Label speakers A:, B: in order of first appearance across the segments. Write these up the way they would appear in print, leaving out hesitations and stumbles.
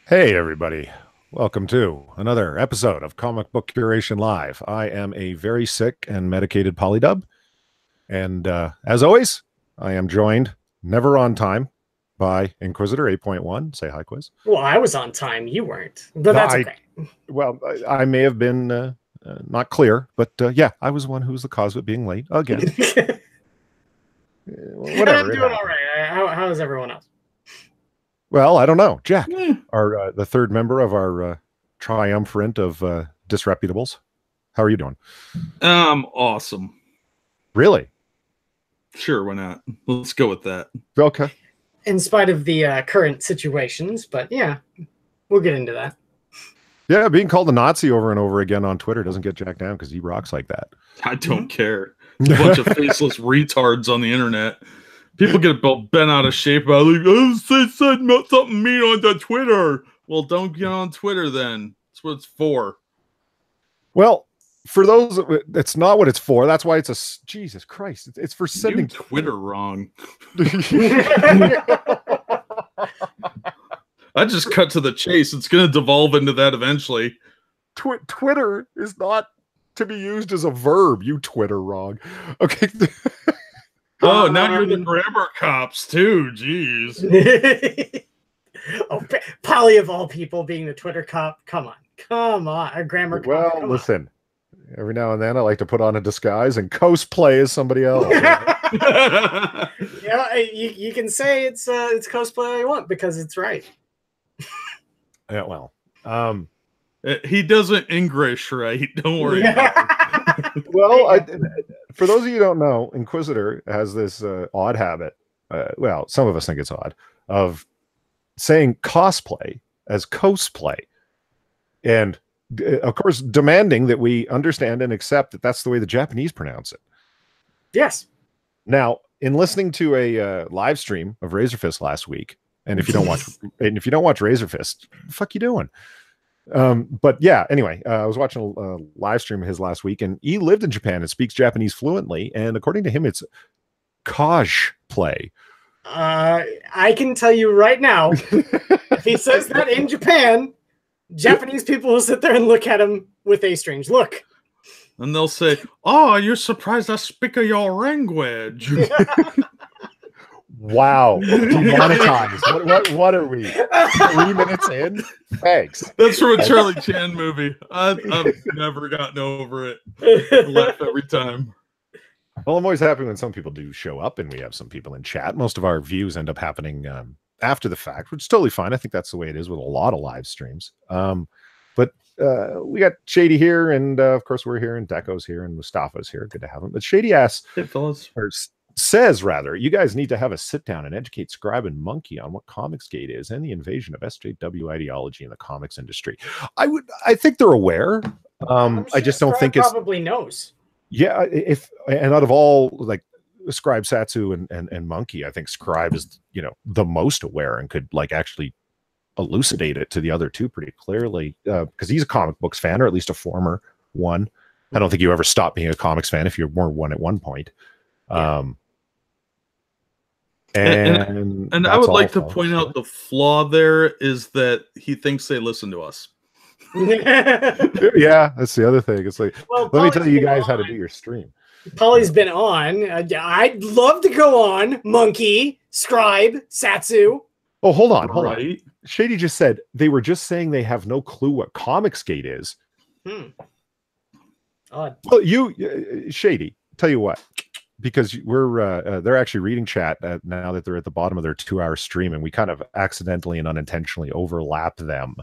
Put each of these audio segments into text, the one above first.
A: Hey, everybody. Welcome to another episode of Comic Book Curation Live. I am a very sick and medicated polydub. And as always, I am joined, never on time, by Inquisitor 8.1. Say hi, Quiz.
B: Well, I was on time. You weren't. But that's okay.
A: I may have been not clear, but yeah, I was the one who was the cause of it being late again. Whatever.
B: I'm doing all right. How is everyone else?
A: Well, I don't know. Jack, the third member of our triumvirate of disreputables. How are you doing?
C: Awesome.
A: Really?
C: Sure, why not? Let's go with that.
A: Okay.
B: In spite of the current situations, but yeah, we'll get into that.
A: Yeah, being called a Nazi over and over again on Twitter doesn't get Jack down because he rocks like that.
C: I don't care. A bunch of faceless retards on the internet. People get bent out of shape about like, oh, said something mean on the Twitter. Well, don't get on Twitter then. That's what it's for.
A: Well, for those, it's not what it's for. That's why it's a Jesus Christ. It's for sending
C: Twitter wrong. I just cut to the chase. It's going to devolve into that eventually.
A: Twitter is not to be used as a verb. You Twitter wrong. Okay.
C: Oh, now you're the grammar cops too. Jeez.
B: Oh, Polly of all people being the Twitter cop. Come on, a grammar cop.
A: Well, listen. Every now and then I like to put on a disguise and cosplay as somebody else.
B: Yeah, you can say it's cosplay all you want because it's right.
A: Yeah, well,
C: he doesn't English right. Don't worry.
A: Well, for those of you who don't know, Inquisitor has this odd habit. Well, some of us think it's odd of saying cosplay as cosplay, and of course, demanding that we understand and accept that that's the way the Japanese pronounce it.
B: Yes.
A: Now, in listening to a live stream of Razor Fist last week, and if you don't watch Razor Fist, what the fuck you doing? But yeah, anyway, I was watching a live stream of his last week, and he lived in Japan and speaks Japanese fluently. And according to him, it's cosplay.
B: I can tell you right now, if he says that in Japan, Japanese people will sit there and look at him with a strange look.
C: And they'll say, "Oh, you're surprised I speak of your language."
A: Wow. Demonetized. What are we? 3 minutes in? Thanks.
C: That's from a Charlie Chan movie. I've never gotten over it. I laugh every time.
A: Well, I'm always happy when some people do show up and we have some people in chat. Most of our views end up happening after the fact, which is totally fine. I think that's the way it is with a lot of live streams. But we got Shady here, and of course we're here, and Deco's here, and Mustafa's here. Good to have him. But Shady asks,
C: hey, fellas.
A: Says rather, you guys need to have a sit down and educate Scribe and Monkey on what Comicsgate is and the invasion of SJW ideology in the comics industry. I think they're aware.
B: Sure
A: I just don't think
B: it's probably knows.
A: Yeah, and out of all like Scribe, Satsu, and Monkey, I think Scribe is the most aware and could like actually elucidate it to the other two pretty clearly because he's a comic books fan, or at least a former one. I don't think you ever stopped being a comics fan if you were one at one point.
B: Yeah.
C: And I would like to point out the flaw there is that he thinks they listen to us.
A: Yeah, that's the other thing. It's like, well, let me tell you guys how to do your stream.
B: Polly's been on. I'd love to go on. Monkey, Scribe, Satsu.
A: Oh, hold on. Shady just said they were just saying they have no clue what Comicsgate is.
B: Odd.
A: Well, Shady, tell you what. Because they're actually reading chat now that they're at the bottom of their 2-hour stream, and we kind of accidentally and unintentionally overlap them.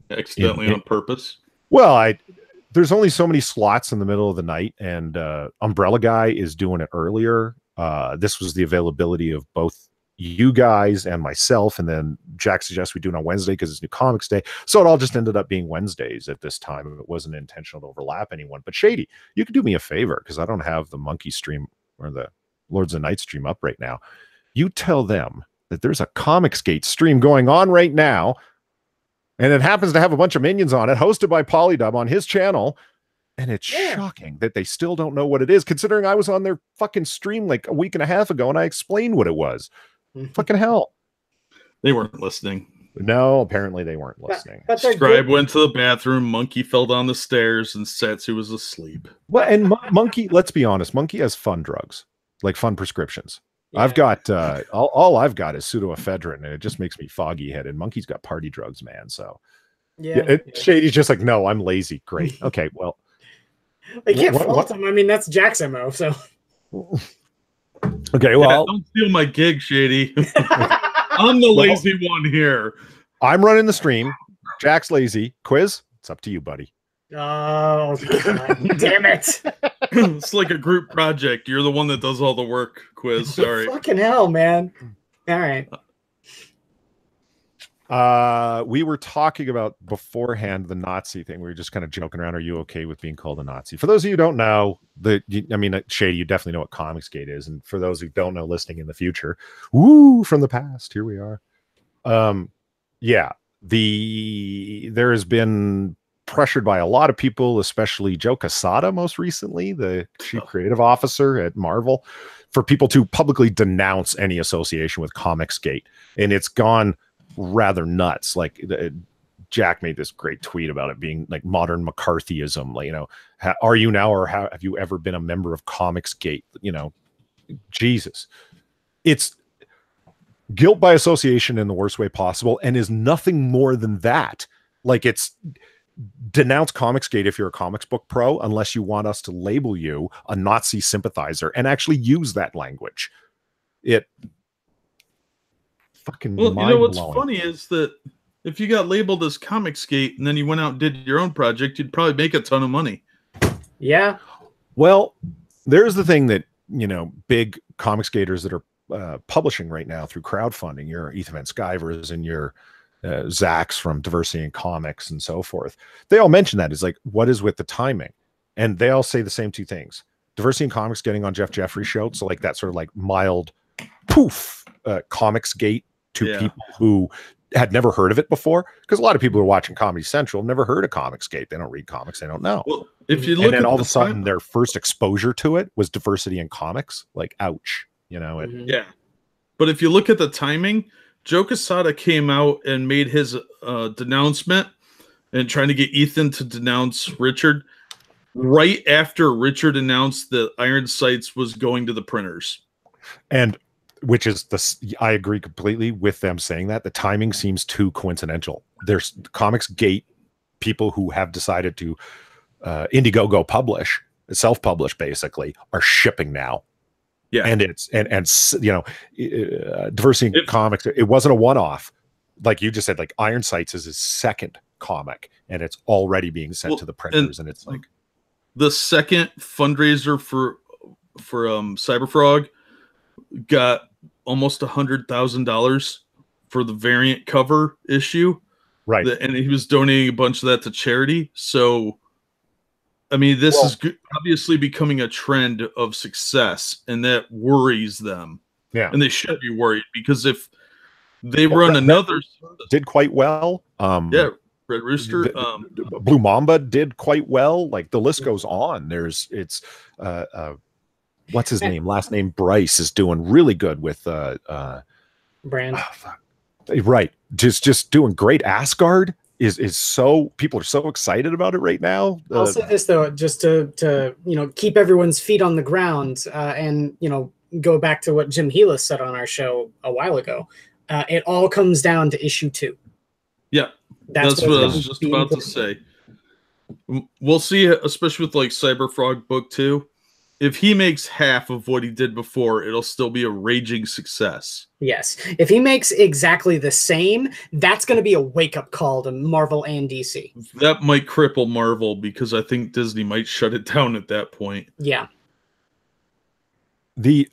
C: Accidentally on purpose.
A: Well, there's only so many slots in the middle of the night, and Umbrella Guy is doing it earlier. This was the availability of both you guys and myself, and then Jack suggests we do it on Wednesday because it's New Comics Day. So it all just ended up being Wednesdays at this time. It wasn't intentional to overlap anyone. But Shady, you could do me a favor because I don't have the Monkey stream or the Lords of the Night stream up right now. You tell them that there's a Comicsgate stream going on right now, and it happens to have a bunch of minions on it, hosted by Polydub on his channel. And it's shocking that they still don't know what it is, considering I was on their fucking stream like a week and a half ago and I explained what it was. Fucking hell.
C: They weren't listening.
A: No, apparently they weren't listening.
B: But they're
C: Scribe
B: good.
C: went to the bathroom, Monkey fell down the stairs, and Satsu was asleep.
A: Well, and Monkey, let's be honest, Monkey has fun drugs, like fun prescriptions.
B: Yeah.
A: I've got all I've got is pseudoephedrine, and it just makes me foggy headed. Monkey's got party drugs, man. So
B: Yeah.
A: Shady's just like, no, I'm lazy. Great. Okay, well,
B: I can't fault him. I mean, that's Jack's MO. So
A: okay, well,
C: don't steal my gig, Shady. I'm the lazy one here.
A: I'm running the stream. Jack's lazy. Quiz, it's up to you, buddy.
B: Oh, God, damn it.
C: It's like a group project. You're the one that does all the work, Quiz. Sorry.
B: Fucking hell, man. All right.
A: We were talking about beforehand the Nazi thing. We were just kind of joking around. Are you okay with being called a Nazi? For those of you who don't know, Shady, you definitely know what Comicsgate is. And for those who don't know, listening in the future, from the past, here we are. There has been pressured by a lot of people, especially Joe Quesada most recently, the chief creative officer at Marvel, for people to publicly denounce any association with Comicsgate. And it's gone rather nuts. Like Jack made this great tweet about it being like modern McCarthyism. Like, are you now, or have you ever been a member of Comicsgate? Jesus, it's guilt by association in the worst way possible, and is nothing more than that. Like, it's denounce Comicsgate if you're a comics book pro, unless you want us to label you a Nazi sympathizer and actually use that language. It fucking
C: what's funny is that if you got labeled as Comicsgate and then you went out and did your own project, you'd probably make a ton of money.
B: Yeah.
A: Well, there's the thing that, big Comicsgaters that are publishing right now through crowdfunding, your Ethan Van Skyvers and your Zach's from Diversity in Comics and so forth. They all mention that. It's like, what is with the timing? And they all say the same two things. Diversity in Comics getting on Jeff Jeffrey's show. So like that sort of like mild poof Comicsgate to people who had never heard of it before. Because a lot of people who are watching Comedy Central have never heard of Comicsgate. They don't read comics. They don't know.
C: Well, if you look
A: and then
C: at
A: all of a sudden their first exposure to it was Diversity in Comics. Like, ouch.
C: Yeah. But if you look at the timing, Joe Quesada came out and made his denouncement and trying to get Ethan to denounce Richard right after Richard announced that Iron Sights was going to the printers.
A: And which is I agree completely with them saying that. The timing seems too coincidental. There's Comicsgate people who have decided to Indiegogo publish, self-publish basically, are shipping now. Yeah, and it's Diversity in Comics. It wasn't a one-off, like you just said. Like Iron Sights is his second comic, and it's already being sent to the printers. And it's like
C: the second fundraiser for Cyberfrog got almost $100,000 for the variant cover issue,
A: right?
C: And he was donating a bunch of that to charity. So, I mean, this is obviously becoming a trend of success, and that worries them.
A: Yeah.
C: And they should be worried, because if they run another...
A: Did quite well.
C: Red Rooster.
A: Blue Mamba did quite well. Like, the list goes on. What's his name? Last name Bryce is doing really good with...
B: Brand.
A: Right. Just doing great. Asgard is so, people are so excited about it right now.
B: I'll say this though, just to keep everyone's feet on the ground, and go back to what Jim Healis said on our show a while ago. It all comes down to issue 2.
C: Yeah, that's what I was just about to say. We'll see, especially with like Cyberfrog book 2. If he makes half of what he did before, it'll still be a raging success.
B: Yes. If he makes exactly the same, that's going to be a wake-up call to Marvel and DC.
C: That might cripple Marvel, because I think Disney might shut it down at that point.
B: Yeah.
A: The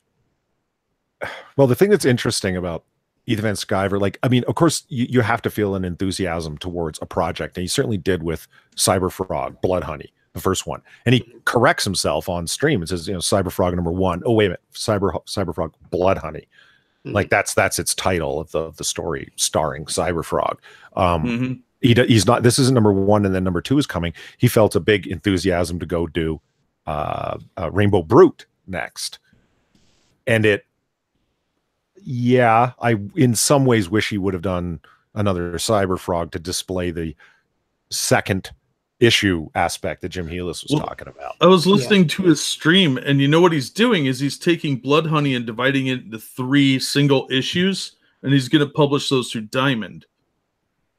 A: thing that's interesting about Ethan Van Skyver, like, I mean, of course, you have to feel an enthusiasm towards a project, and he certainly did with Cyberfrog, Blood Honey, the first one. And he corrects himself on stream. It says, Cyberfrog #1. Oh, wait a minute. Cyberfrog Blood Honey. Like that's its title of the story starring Cyberfrog. He's not, this isn't #1, and then #2 is coming. He felt a big enthusiasm to go do Rainbow Brute next. And I in some ways wish he would have done another Cyber Frog to display the second issue aspect that Jim Healis was talking about.
C: I was listening to his stream, and you know what he's doing is he's taking Blood Honey and dividing it into 3 single issues, and he's going to publish those through Diamond.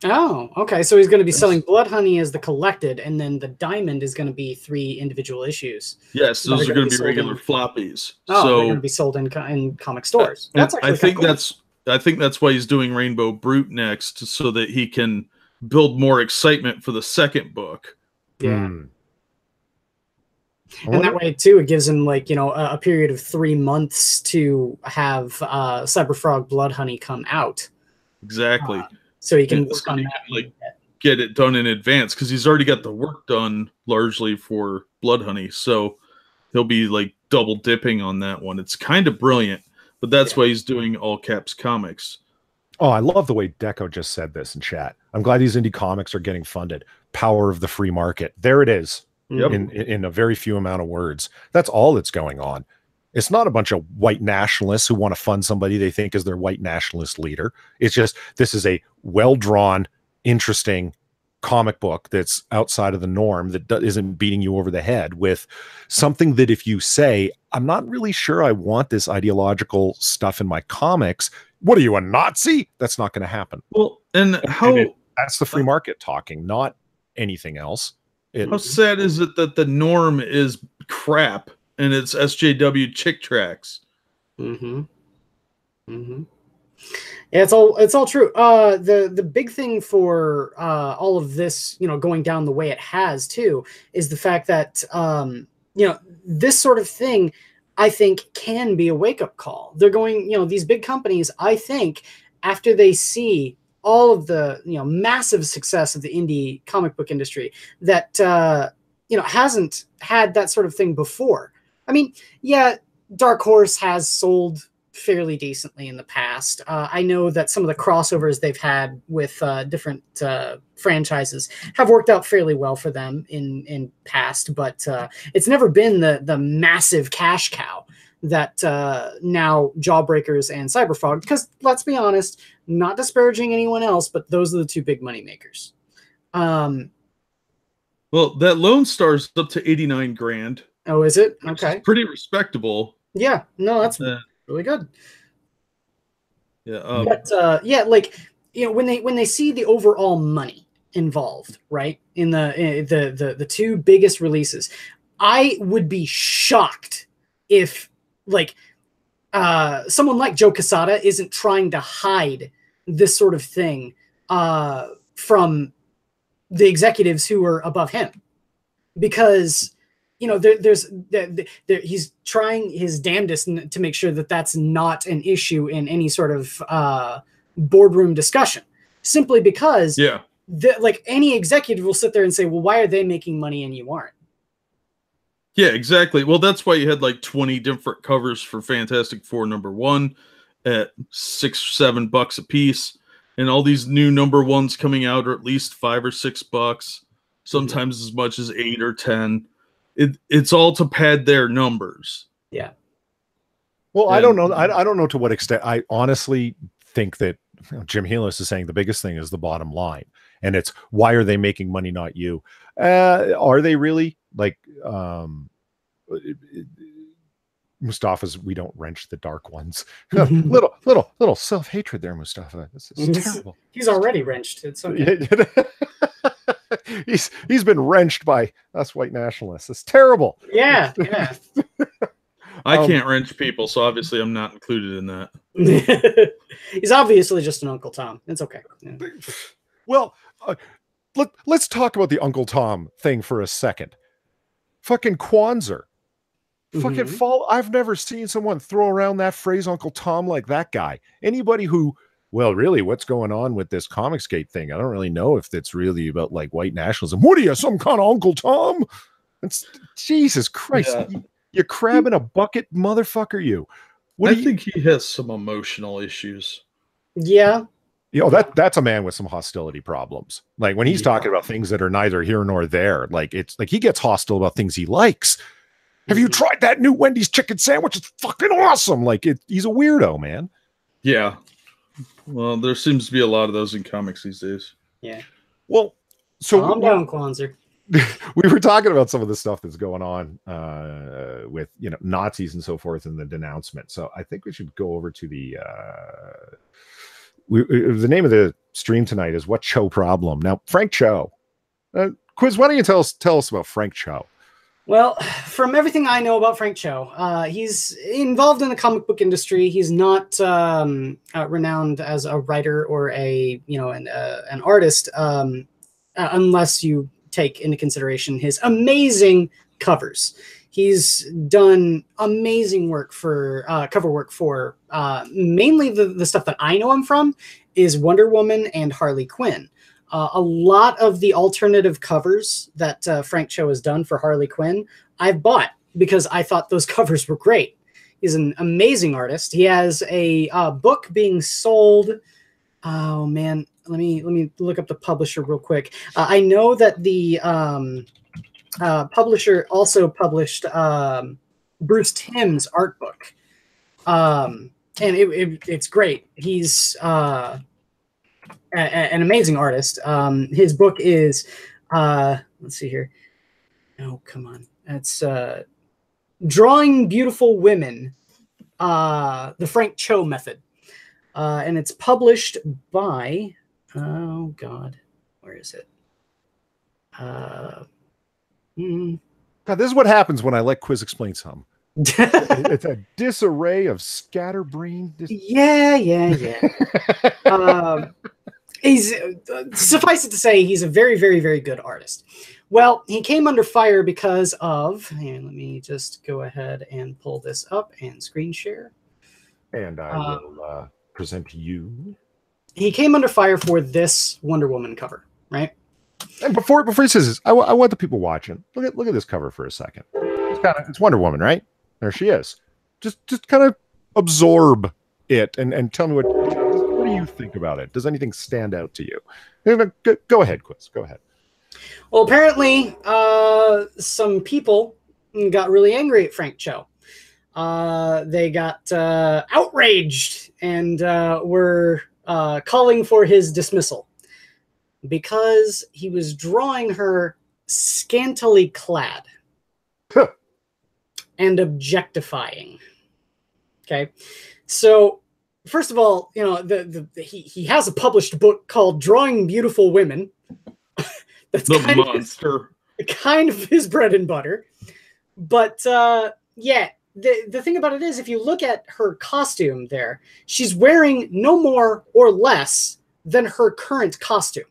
B: Oh, okay. So he's going to be selling Blood Honey as the collected, and then the Diamond is going to be 3 individual issues.
C: Yes, those are going to be regular floppies.
B: Oh,
C: so
B: they're going to be sold in comic stores. That's actually
C: I think that's why he's doing Rainbow Brute next, so that he can build more excitement for the second book.
B: Yeah. And that way too, it gives him like, you know, a period of 3 months to have Cyber Frog Blood Honey come out.
C: Exactly.
B: So he can work on that.
C: Like, get it done in advance, because he's already got the work done largely for Blood Honey. So he'll be like double dipping on that one. It's kind of brilliant, but that's why he's doing All Caps Comics.
A: Oh, I love the way Deco just said this in chat. I'm glad these indie comics are getting funded. Power of the free market. There it is.
C: Yep.
A: In a very few amount of words. That's all that's going on. It's not a bunch of white nationalists who want to fund somebody they think is their white nationalist leader. It's just, this is a well-drawn, interesting comic book that's outside of the norm, that isn't beating you over the head with something that if you say, I'm not really sure I want this ideological stuff in my comics, what are you, a Nazi? That's not going to happen.
C: Well, and
A: that's the free market talking, not anything else.
C: How sad is it that the norm is crap and it's SJW chick tracks?
B: Yeah, it's all true. The big thing for all of this, you know, going down the way it has too, is the fact that you know, this sort of thing, I think, can be a wake-up call. They're going, you know, these big companies, I think, after they see all of the, you know, massive success of the indie comic book industry that you know, hasn't had that sort of thing before. I mean, yeah, Dark Horse has sold fairly decently in the past. I know that some of the crossovers they've had with different franchises have worked out fairly well for them in past, but it's never been the massive cash cow that now Jawbreakers and Cyberfrog, because let's be honest, not disparaging anyone else, but those are the 2 big money makers.
C: Well, that Lone Star's up to 89 grand.
B: Oh, is it? Okay.
C: Pretty respectable.
B: Yeah, no, that's really good.
C: Yeah.
B: But yeah, like, you know, when they see the overall money involved, right, in the 2 biggest releases, I would be shocked if, like, someone like Joe Quesada isn't trying to hide this sort of thing from the executives who are above him, because, you know, he's trying his damnedest to make sure that that's not an issue in any sort of boardroom discussion, simply because like any executive will sit there and say, well, why are they making money and you aren't?
C: Yeah, exactly. Well, that's why you had like 20 different covers for Fantastic Four #1 at $6 or $7 a piece, and all these new #1s coming out are at least $5 or $6, sometimes as much as 8 or 10. It's all to pad their numbers.
B: Yeah.
A: Well, I don't know. I don't know to what extent. I honestly think that, you know, Jim Healis is saying the biggest thing is the bottom line, and it's, why are they making money, not you? Are they really? Like, Mustafa's, we don't wrench the dark ones. little self-hatred there, Mustafa. This is terrible.
B: He's already wrenched. It's okay.
A: he's been wrenched by us white nationalists. It's terrible.
B: Yeah.
C: I can't wrench people, so obviously I'm not included in that.
B: He's obviously just an Uncle Tom. It's okay. Yeah.
A: Well, let's talk about the Uncle Tom thing for a second. Fucking Kwanzaa. Fucking fall. I've never seen someone throw around that phrase Uncle Tom like that guy. Anybody who, well, really, what's going on with this Comicsgate thing? I don't really know if it's really about like white nationalism. What are you, some kind of Uncle Tom? It's, Jesus Christ. Yeah. You crab in a bucket, motherfucker, you.
C: I think he has some emotional issues.
B: Yeah.
A: You know, that's a man with some hostility problems. Like when he's talking about things that are neither here nor there, like it's like he gets hostile about things he likes. Have you tried that new Wendy's chicken sandwich? It's fucking awesome. Like he's a weirdo, man.
C: Yeah. Well, there seems to be a lot of those in comics these days.
B: Yeah.
A: Well, so
B: calm down, Kwanzaa.
A: We were talking about some of the stuff that's going on with Nazis and so forth in the denouncement. So I think we should go over to the the name of the stream tonight is What Cho Problem. Now, Frank Cho. Quiz, why don't you tell us about Frank Cho?
B: Well, from everything I know about Frank Cho, he's involved in the comic book industry. He's not renowned as a writer or an artist, unless you take into consideration his amazing covers. He's done amazing work for cover work for mainly the stuff that I know him from is Wonder Woman and Harley Quinn. A lot of the alternative covers that Frank Cho has done for Harley Quinn, I've bought because I thought those covers were great. He's an amazing artist. He has a book being sold. Oh man, let me look up the publisher real quick. I know that the publisher also published Bruce Timm's art book, and it's great. He's an amazing artist. His book is let's see here. Oh, come on. It's Drawing Beautiful Women, the Frank Cho Method. And it's published by, oh God, where is it?
A: God, this is what happens when I let Quiz explain something. It's a disarray of scatterbrain.
B: Yeah. He's suffice it to say, he's a very, very, very good artist. Well, he came under fire because of, and let me just go ahead and pull this up and screen share.
A: And I will present to you.
B: He came under fire for this Wonder Woman cover, right?
A: And before he says this, I want the people watching. Look at this cover for a second. It's Wonder Woman, right? There she is. Just kind of absorb it and tell me what do you think about it? Does anything stand out to you? Go ahead, Quiz. Go ahead.
B: Well, apparently, some people got really angry at Frank Cho. They got outraged and were calling for his dismissal because he was drawing her scantily clad and objectifying. Okay, so first of all, he has a published book called Drawing Beautiful Women. That's
C: the monster.
B: Kind of his bread and butter. But yeah, the thing about it is, if you look at her costume there, she's wearing no more or less than her current costume.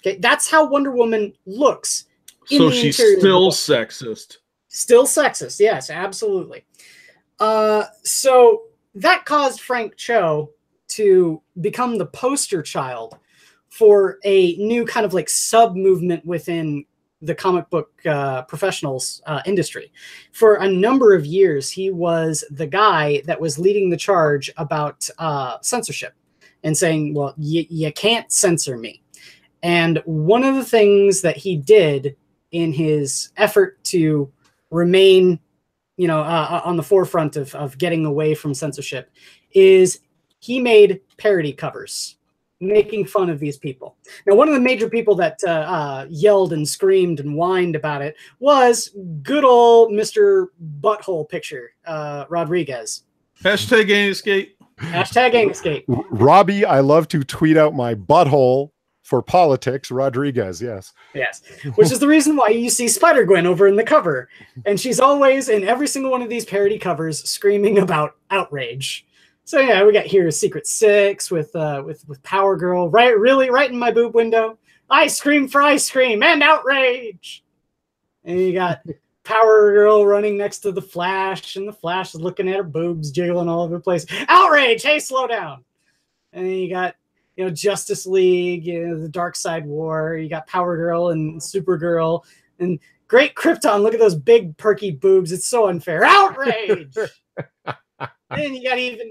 B: Okay, that's how Wonder Woman looks.
C: So she's still sexist.
B: Still sexist, yes, absolutely. So that caused Frank Cho to become the poster child for a new kind of like sub-movement within the comic book professionals industry. For a number of years, he was the guy that was leading the charge about censorship and saying, well, you can't censor me. And one of the things that he did in his effort to remain, on the forefront of getting away from censorship is he made parody covers making fun of these people. Now, one of the major people that yelled and screamed and whined about it was good old Mr. Butthole Picture, Rodriguez.
C: Hashtag Anusgate.
B: Hashtag Anusgate.
A: Robbie, I love to tweet out my butthole for politics, Rodriguez, yes.
B: Yes, which is the reason why you see Spider-Gwen over in the cover. And she's always, in every single one of these parody covers, screaming about outrage. So yeah, we got here Secret Six with Power Girl, right in my boob window. I scream for ice cream and outrage. And you got Power Girl running next to the Flash, and the Flash is looking at her boobs jiggling all over the place. Outrage! Hey, slow down. And then you got Justice League, the Dark Side War. You got Power Girl and Supergirl and Great Krypton. Look at those big perky boobs. It's so unfair. Outrage. And you got even,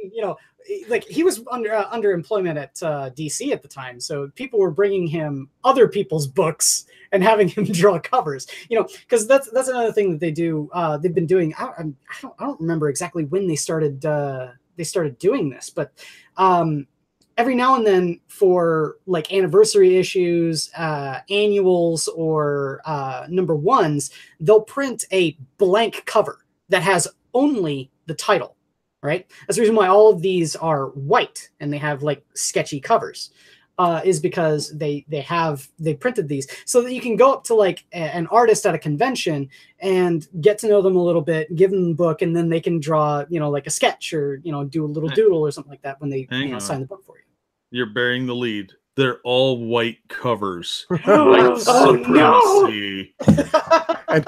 B: like he was under employment at DC at the time. So people were bringing him other people's books and having him draw covers, because that's another thing that they do. They've been doing. I don't remember exactly when they started doing this, but every now and then for like anniversary issues, annuals, or number ones, they'll print a blank cover that has only the title, right? That's the reason why all of these are white and they have like sketchy covers, is because they printed these so that you can go up to like an artist at a convention and get to know them a little bit, give them the book, and then they can draw, like a sketch or, do a little doodle or something like that when they sign the book for you.
C: You're bearing the lead. They're all white covers.
B: White supremacy.
A: No. And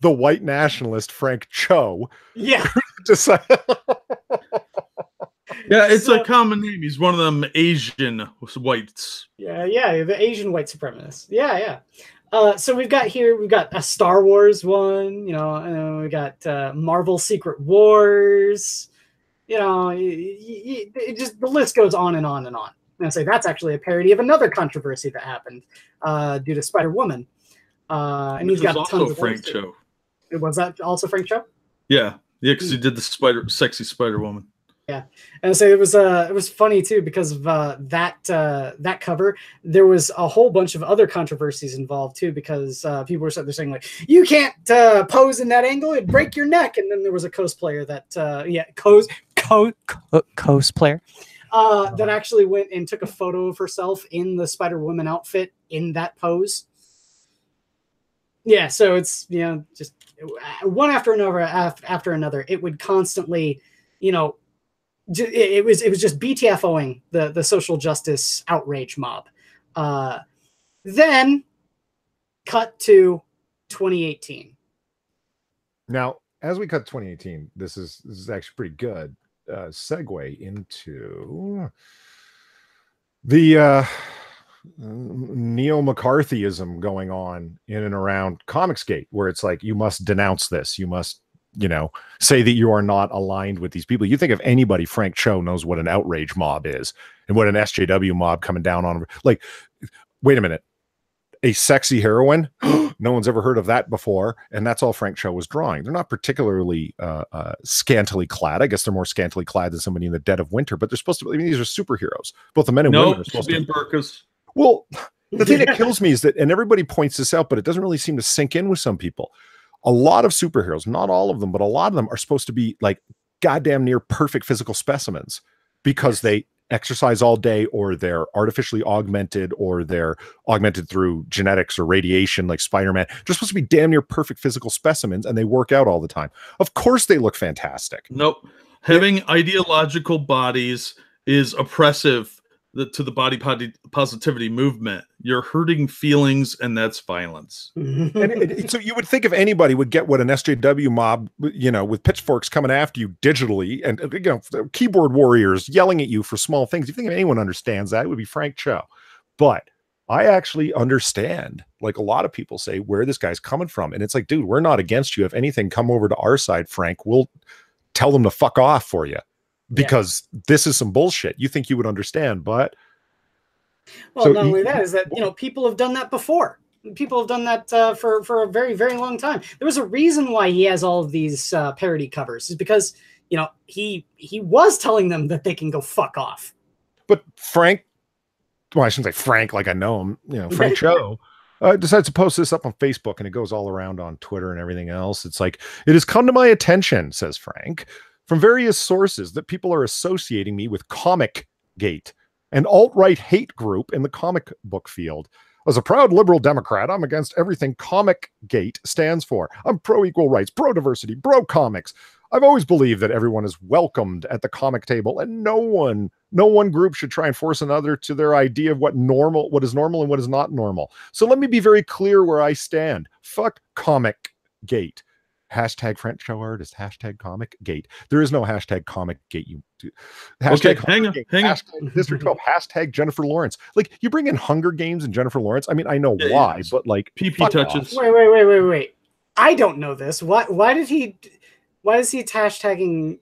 A: the white nationalist Frank Cho.
B: Yeah.
C: Yeah, it's a common name. He's one of them Asian whites.
B: Yeah, the Asian white supremacists. Yeah. So we've got a Star Wars one, and we got Marvel Secret Wars. It just, the list goes on and on and on. And I say that's actually a parody of another controversy that happened due to Spider-Woman. And he's got tons of
C: Frank Cho.
B: Was that also Frank Cho?
C: Yeah, because he did the sexy Spider-Woman.
B: Yeah, and so it was funny too because of that cover. There was a whole bunch of other controversies involved too because people were saying like, you can't pose in that angle; it'd break your neck. And then there was a cosplayer that
D: cosplayer
B: that actually went and took a photo of herself in the Spider-Woman outfit in that pose. Yeah, so it's just one after another. It would constantly, it was just BTFOing the social justice outrage mob. Then cut to 2018.
A: Now, as we cut to 2018, this is actually pretty good segue into the neo-McCarthyism going on in and around Comicsgate, where it's like, you must denounce this. You must, say that you are not aligned with these people. You think if anybody, Frank Cho knows what an outrage mob is and what an SJW mob coming down on. Like, wait a minute. A sexy heroine? No one's ever heard of that before. And that's all Frank Cho was drawing. They're not particularly scantily clad. I guess they're more scantily clad than somebody in the dead of winter, but they're supposed to be, these are superheroes. Both the men and women are supposed to be
C: in burkas.
A: Well, the thing that kills me is that, and everybody points this out, but it doesn't really seem to sink in with some people. A lot of superheroes, not all of them, but a lot of them are supposed to be like goddamn near perfect physical specimens because they exercise all day, or they're artificially augmented, or they're augmented through genetics or radiation like Spider-Man. They're supposed to be damn near perfect physical specimens, and they work out all the time. Of course they look fantastic.
C: Nope. Having ideological bodies is oppressive to the body positivity movement. You're hurting feelings, and that's violence.
A: So you would think if anybody would get what an SJW mob, with pitchforks coming after you digitally, and keyboard warriors yelling at you for small things, you think if anyone understands that, it would be Frank Cho. But I actually understand, like a lot of people say, where this guy's coming from. And it's like, dude, we're not against you. If anything, come over to our side, Frank. We'll tell them to fuck off for you. Because this is some bullshit. You think you would understand, but
B: not only that is that people have done that before. People have done that for a very, very long time. There was a reason why he has all of these parody covers, is because he was telling them that they can go fuck off.
A: But Frank, well, I shouldn't say Frank like I know him. Frank Cho decides to post this up on Facebook, and it goes all around on Twitter and everything else. It's like, it has come to my attention, says Frank, from various sources, that people are associating me with Comicsgate, an alt-right hate group in the comic book field. As a proud liberal Democrat, I'm against everything Comicsgate stands for. I'm pro-equal rights, pro-diversity, pro-comics. I've always believed that everyone is welcomed at the comic table, and no one group should try and force another to their idea of what is normal and what is not normal. So let me be very clear where I stand. Fuck Comicsgate. Hashtag French Show Artist, hashtag Comicsgate. There is no hashtag Comicsgate.
C: Okay, hang on.
A: Hashtag District 12, hashtag Jennifer Lawrence. Like, you bring in Hunger Games and Jennifer Lawrence. I mean, I know why, but like,
C: PP touches.
B: Wait. I don't know this. Why is he hashtagging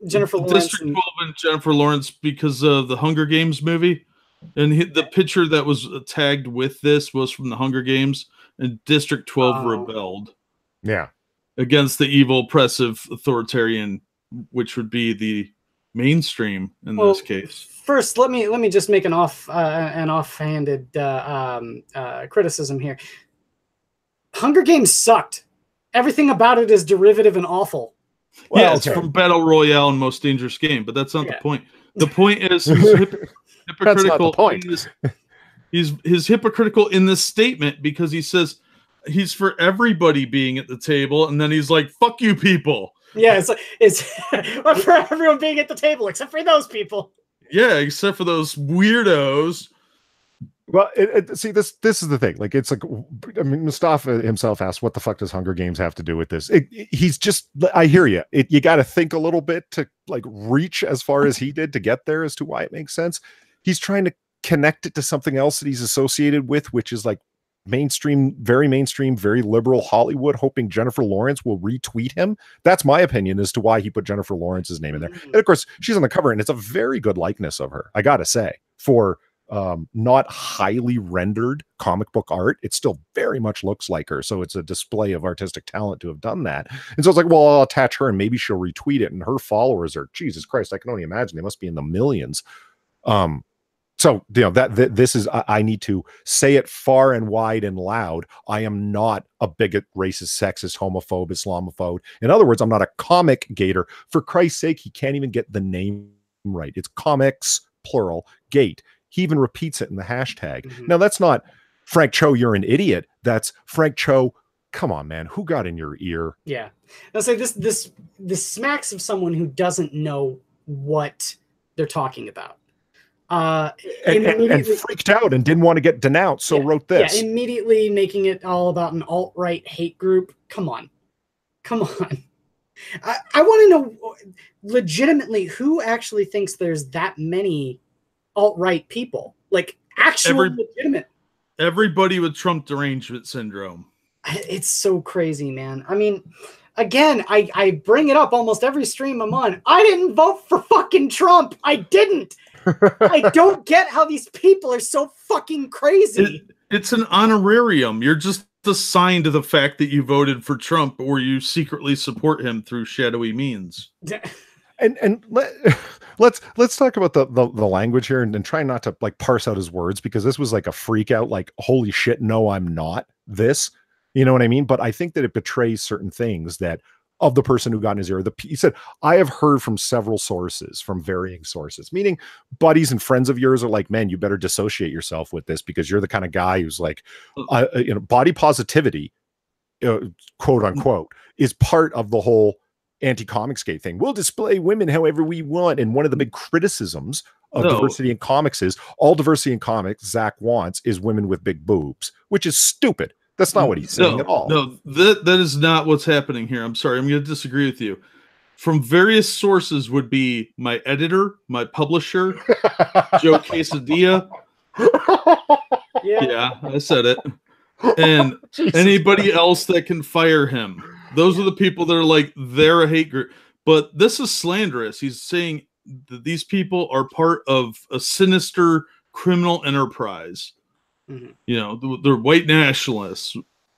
B: Jennifer Lawrence?
C: District 12 and Jennifer Lawrence because of the Hunger Games movie. And the picture that was tagged with this was from the Hunger Games, and District 12 rebelled.
A: Yeah.
C: Against the evil, oppressive, authoritarian, which would be the mainstream in this case.
B: First, let me just make an offhanded criticism here. Hunger Games sucked. Everything about it is derivative and awful.
C: Well, yeah, it's from Battle Royale and Most Dangerous Game, but that's not the point. The point is he's hypocritical. That's not the point. He's hypocritical in this statement because he says he's for everybody being at the table, and then he's like, "Fuck you, people."
B: Yeah, it's for everyone being at the table except for those people.
C: Yeah, except for those weirdos.
A: Well, see, this is the thing. Like, it's like, I mean, Mustafa himself asked, "What the fuck does Hunger Games have to do with this?" He's just, I hear you. You got to think a little bit to like reach as far as he did to get there as to why it makes sense. He's trying to connect it to something else that he's associated with, which is like mainstream, very liberal Hollywood, hoping Jennifer Lawrence will retweet him. That's my opinion as to why he put Jennifer Lawrence's name in there. And of course, she's on the cover, and it's a very good likeness of her, I gotta say, for not highly rendered comic book art. It still very much looks like her, so it's a display of artistic talent to have done that. And so it's like, well, I'll attach her and maybe she'll retweet it, and her followers are, Jesus Christ, I can only imagine they must be in the millions. So, you know, this is, I need to say it far and wide and loud. I am not a bigot, racist, sexist, homophobe, Islamophobe. In other words, I'm not a comic gator. For Christ's sake, he can't even get the name right. It's comics, plural, gate. He even repeats it in the hashtag. Mm-hmm. Now, that's not Frank Cho, you're an idiot. That's Frank Cho, come on, man. Who got in your ear?
B: Yeah. I'll say this smacks of someone who doesn't know what they're talking about.
A: And freaked out and didn't want to get denounced, so wrote this.
B: Yeah, immediately making it all about an alt-right hate group. Come on. I want to know legitimately who actually thinks there's that many alt-right people, like actual legitimate.
C: Everybody with Trump derangement syndrome.
B: It's so crazy, man. I mean, again, I bring it up almost every stream I'm on. I didn't vote for fucking Trump. I didn't. I don't get how these people are so fucking crazy.
C: It's an honorarium. You're just assigned to the fact that you voted for Trump, or you secretly support him through shadowy means.
A: And let's talk about the language here and try not to like parse out his words, because this was like a freak out, like, holy shit, no, I'm not this. You know what I mean? But I think that it betrays certain things that of the person who got in his ear. He said, I have heard from several sources, from varying sources, meaning buddies and friends of yours are like, man, you better dissociate yourself with this, because you're the kind of guy who's like, you know, body positivity, quote unquote, is part of the whole anti-Comicsgate thing. We'll display women however we want. And one of the big criticisms of diversity in comics is all diversity in comics Zach wants is women with big boobs, which is stupid. That's not what he's saying at all.
C: No, that is not what's happening here. I'm sorry. I'm going to disagree with you. From various sources would be my editor, my publisher, Joe Quesadilla. Yeah, I said it. And anybody else that can fire him. Those are the people that are like, they're a hate group. But this is slanderous. He's saying that these people are part of a sinister criminal enterprise. Mm-hmm. You know, they're white nationalists.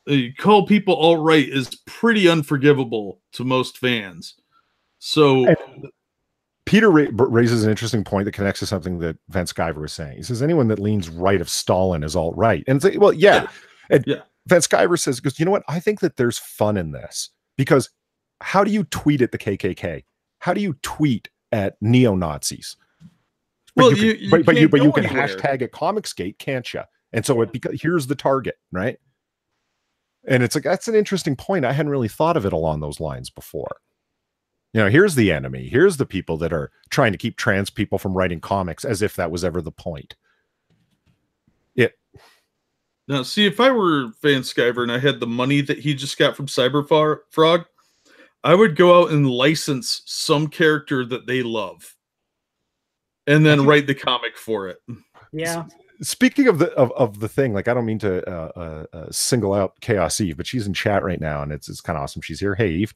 C: You call people alt-right is pretty unforgivable to most fans. So
A: and Peter raises an interesting point that connects to something that Van Sciver was saying. He says anyone that leans right of Stalin is alt-right. And it's like, well, yeah. And Van Sciver says, because you know what? I think that there's fun in this, because how do you tweet at the KKK? How do you tweet at neo-Nazis? But you can hashtag at Comicsgate, can't you? And so here's the target, right? And it's like, that's an interesting point. I hadn't really thought of it along those lines before. You know, here's the enemy. Here's the people that are trying to keep trans people from writing comics, as if that was ever the point.
C: Now, see, if I were Van Sciver and I had the money that he just got from Cyberfrog, I would go out and license some character that they love and then write the comic for it.
B: Yeah.
A: Speaking of the thing, like, I don't mean to single out Chaos Eve, but she's in chat right now, and it's kind of awesome. She's here. Hey, Eve.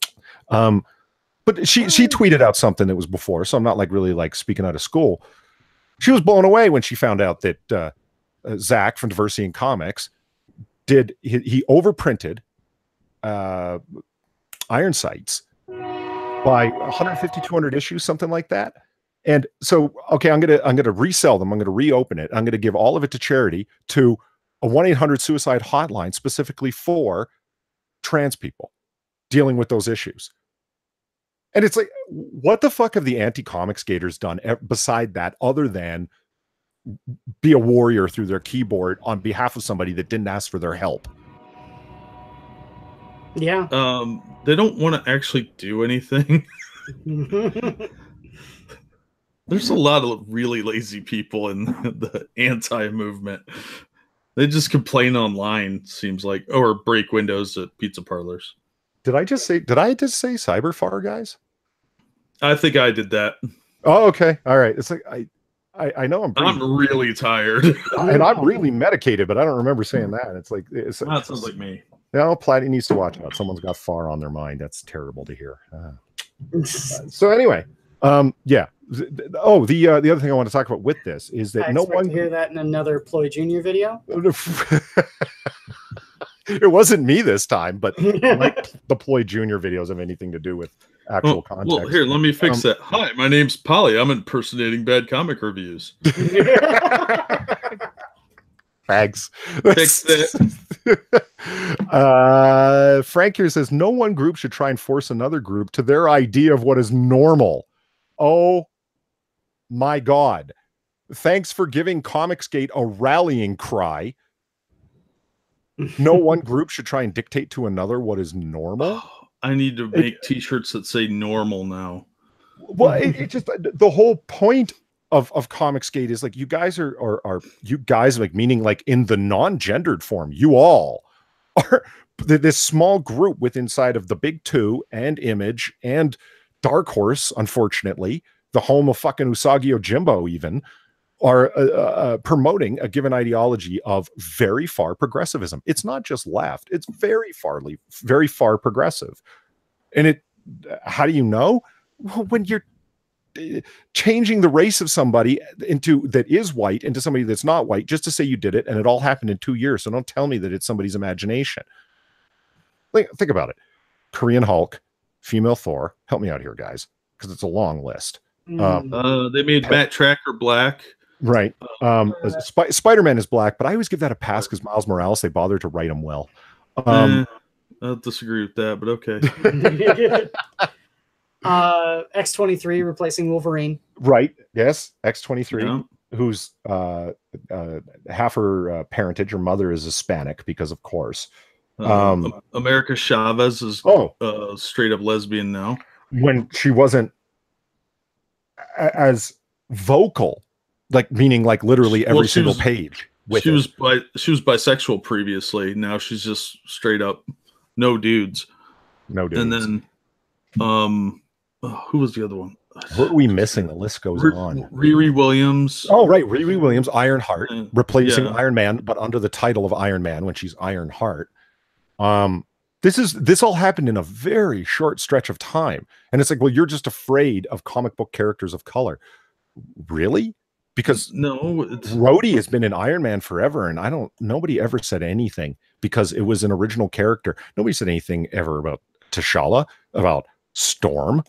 A: But she tweeted out something that was before, so I'm not like really like speaking out of school. She was blown away when she found out that Zach from Diversity in Comics he overprinted Iron Sights by 150, 200 issues, something like that. And so, okay, I'm gonna resell them. I'm gonna reopen it. I'm gonna give all of it to charity, to a 1-800-suicide hotline specifically for trans people dealing with those issues. And it's like, what the fuck have the anti-Comicsgaters done beside that, other than be a warrior through their keyboard on behalf of somebody that didn't ask for their help?
B: Yeah.
C: They don't want to actually do anything. There's a lot of really lazy people in the anti-movement. They just complain online, seems like, or break windows at pizza parlors. Did I just say Cyberfar, guys? I think I did that.
A: Oh, okay. All right. It's like, I know
C: I'm really tired.
A: And I'm really medicated, but I don't remember saying that. It's like, that
C: sounds like me.
A: No, Platty needs to watch out. Someone's got far on their mind. That's terrible to hear. So anyway, yeah. Oh, the other thing I want to talk about with this is that no one
B: hear that in another Ploy Jr. video.
A: It wasn't me this time, but like the Ploy Jr. videos have anything to do with actual context.
C: Well, here, let me fix that. Hi, my name's Polly. I'm impersonating bad comic reviews.
A: Thanks.
C: Fix it.
A: Frank here says no one group should try and force another group to their idea of what is normal. Oh my God. Thanks for giving Comicsgate a rallying cry. No one group should try and dictate to another what is normal.
C: I need to make t-shirts that say normal now.
A: Well, it just, the whole point of Comicsgate is like, you guys are you guys, like, meaning like in the non-gendered form, you all are this small group with inside of the Big Two and Image and Dark Horse, unfortunately, the home of fucking Usagi Yojimbo, even, are promoting a given ideology of very far progressivism. It's not just left; it's very far progressive. And how do you know? Well, when you're changing the race of somebody that is white into somebody that's not white, just to say you did it, and it all happened in 2 years. So don't tell me that it's somebody's imagination. Think about it: Korean Hulk, female Thor. Help me out here, guys, because it's a long list.
C: They made Matt Tracker black.
A: Right. Spider-Man is black, but I always give that a pass because Miles Morales, they bothered to write him well.
C: I'll disagree with that, but okay.
B: X-23 replacing Wolverine.
A: Right. Yes. X-23,
C: yeah.
A: Who's half her parentage, her mother is Hispanic, because of course.
C: America Chavez is straight up lesbian now.
A: When she wasn't as vocal, like, meaning like literally every single page.
C: She was bisexual previously. Now she's just straight up no dudes.
A: No dudes.
C: And then who was the other one?
A: What are we missing? The list goes on.
C: Riri Williams.
A: Oh, right. Riri Williams, Ironheart, replacing Iron Man, but under the title of Iron Man when she's Ironheart. This all happened in a very short stretch of time. And it's like, well, you're just afraid of comic book characters of color. Really? Because Rhodey has been in Iron Man forever, and nobody ever said anything because it was an original character. Nobody said anything ever about T'Challa, about Storm,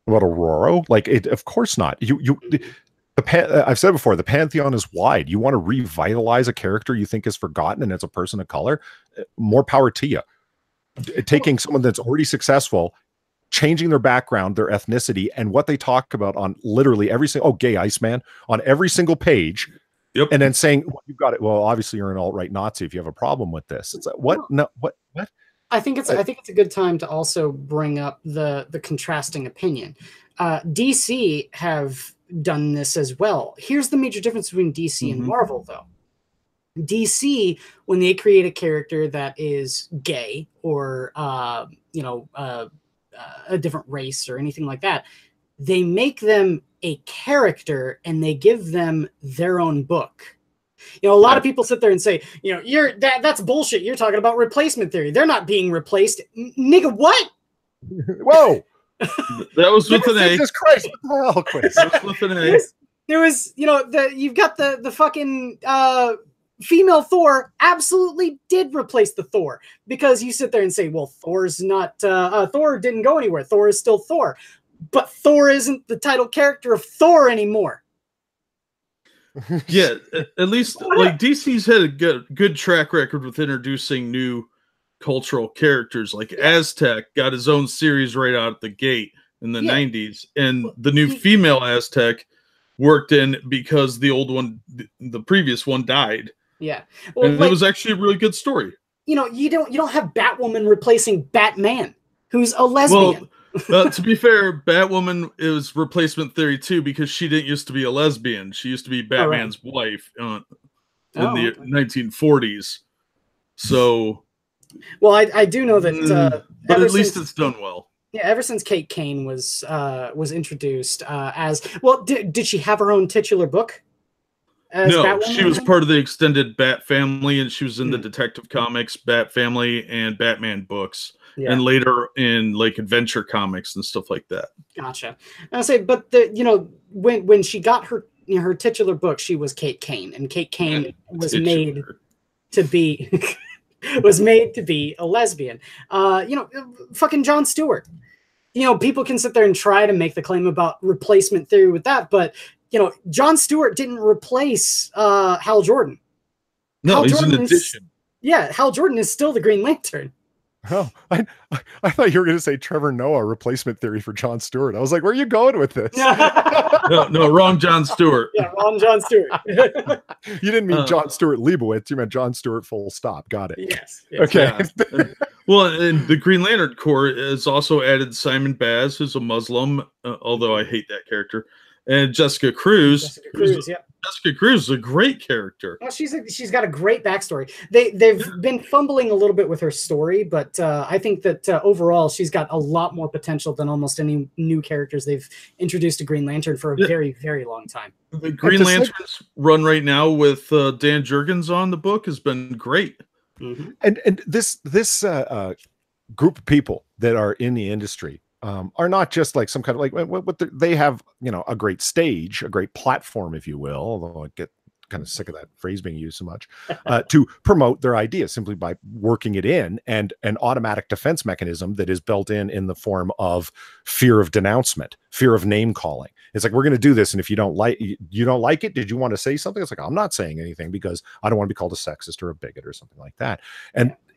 A: about Aurora. Like, of course not. I've said before, the pantheon is wide. You want to revitalize a character you think is forgotten and it's a person of color, more power to you. Taking someone that's already successful, changing their background, their ethnicity, and what they talk about on literally every single, gay Iceman, on every single page, and then saying, well, you've got it. Well, obviously you're an alt-right Nazi if you have a problem with this. It's like, what? No, what?
B: I think it's a good time to also bring up the contrasting opinion. DC have done this as well. Here's the major difference between DC and Marvel, though. DC, when they create a character that is gay or a different race or anything like that, they make them a character and they give them their own book. A lot of people sit there and say, that's bullshit. You're talking about replacement theory. They're not being replaced. Nigga, what?
A: Whoa.
C: That was with an A.
A: Jesus Christ. What the hell, Chris?
C: That was with an A.
B: There was, you've got the fucking female Thor absolutely did replace the Thor, because you sit there and say, well, Thor's not Thor didn't go anywhere. Thor is still Thor. but Thor isn't the title character of Thor anymore.
C: Yeah, at least like DC's had a good track record with introducing new cultural characters. Like Aztec got his own series right out of the gate in the 90s, and the new female Aztec worked in because the old one, the previous one, died.
B: Yeah,
C: well, and it was actually a really good story.
B: You know, you don't have Batwoman replacing Batman, who's a lesbian.
C: Well, to be fair, Batwoman is replacement theory too, because she didn't used to be a lesbian. She used to be Batman's wife in the 1940s. So,
B: well, I do know that,
C: but at least it's done well.
B: Yeah, ever since Kate Kane was introduced as well, did she have her own titular book?
C: No, Batwoman? She was part of the extended Bat family, and she was in the Detective Comics, Bat Family, and Batman books. Yeah. And later in like adventure comics and stuff like that.
B: Gotcha. I say, but when she got her her titular book, she was Kate Kane, and Kate Kane was made to be a lesbian. Fucking Jon Stewart. People can sit there and try to make the claim about replacement theory with that, but Jon Stewart didn't replace Hal Jordan.
C: No, he's an addition.
B: Hal Jordan is still the Green Lantern.
A: Oh, I thought you were going to say Trevor Noah replacement theory for Jon Stewart. I was like, where are you going with this?
C: no, wrong Jon Stewart.
B: Yeah, wrong Jon Stewart.
A: You didn't mean Jon Stewart Leibowitz. You meant Jon Stewart full stop. Got it.
B: Yes.
A: Okay.
C: Yeah. Well, and the Green Lantern Corps has also added Simon Baz, who's a Muslim, although I hate that character, and Jessica Cruz. Jessica Cruz is a great character.
B: Well, she's got a great backstory. They've been fumbling a little bit with her story, but I think that overall she's got a lot more potential than almost any new characters they've introduced to Green Lantern for a very, very long time.
C: The Green Lantern's run right now with Dan Jurgens on the book has been great.
A: Mm-hmm. And this group of people that are in the industry are not just like some kind of like they have, a great stage, a great platform, if you will, although I get kind of sick of that phrase being used so much, to promote their ideas simply by working it in, and an automatic defense mechanism that is built in the form of fear of denouncement, fear of name calling. It's like, we're going to do this, and if you don't like it, did you want to say something? It's like, I'm not saying anything because I don't want to be called a sexist or a bigot or something like that.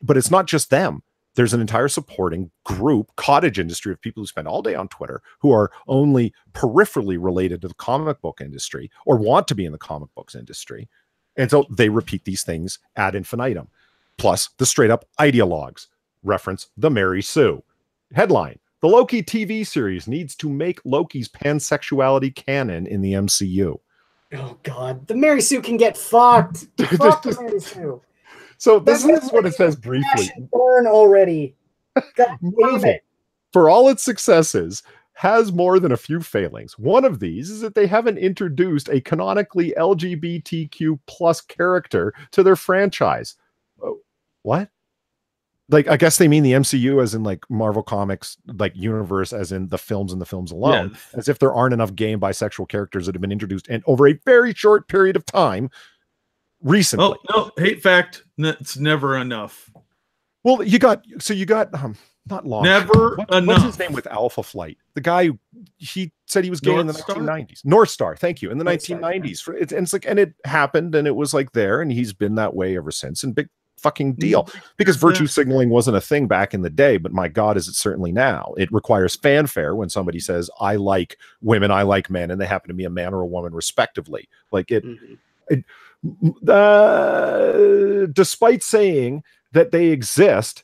A: But it's not just them. There's an entire supporting group, cottage industry of people who spend all day on Twitter, who are only peripherally related to the comic book industry or want to be in the comic books industry. And so they repeat these things ad infinitum. Plus the straight up ideologues reference the Mary Sue. Headline: the Loki TV series needs to make Loki's pansexuality canon in the MCU.
B: Oh God, the Mary Sue can get fucked. Fuck the Mary Sue.
A: So this is what it says briefly.
B: Burn already. God damn it.
A: For all its successes, has more than a few failings. One of these is that they haven't introduced a canonically LGBTQ plus character to their franchise. What? Like, I guess they mean the MCU as in like Marvel Comics, like universe, as in the films and the films alone, as if there aren't enough gay and bisexual characters that have been introduced and over a very short period of time recently.
C: Oh, no, hate fact, it's never enough.
A: Well, you got not long.
C: Never enough.
A: What's his name with Alpha Flight? The guy who he said he was gay in the 1990s. North Star, thank you. In the 1990s. It's like, and it happened, and it was like there, and he's been that way ever since. And big fucking deal. Because virtue signaling wasn't a thing back in the day, but my God, is it certainly now. It requires fanfare when somebody says, I like women, I like men, and they happen to be a man or a woman respectively. Like despite saying that they exist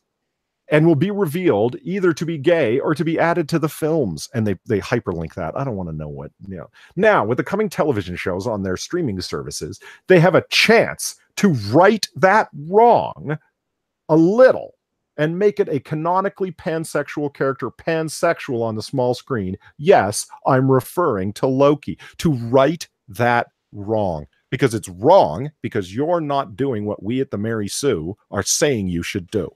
A: and will be revealed either to be gay or to be added to the films, and they hyperlink that. I don't want to know what, Now, with the coming television shows on their streaming services, they have a chance to right that wrong a little and make it a canonically pansexual character, pansexual on the small screen. Yes, I'm referring to Loki, to right that wrong. Because it's wrong, because you're not doing what we at the Mary Sue are saying you should do.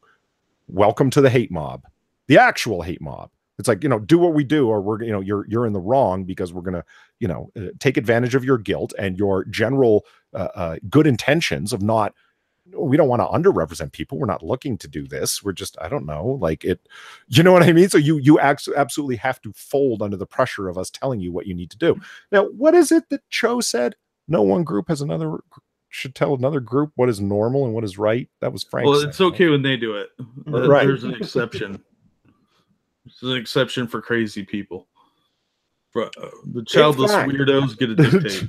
A: Welcome to the hate mob, the actual hate mob. It's like, do what we do, or we're, you're in the wrong, because we're going to, take advantage of your guilt and your general good intentions of not we don't want to underrepresent people. We're not looking to do this. We're just, I don't know, like it, you know what I mean? So you absolutely have to fold under the pressure of us telling you what you need to do. Now, what is it that Cho said? No one group should tell another group what is normal and what is right. That was Frank.
C: Well, it's okay when they do it.
A: Right.
C: There's an exception. There's an exception for crazy people. The childless weirdos get a dictate.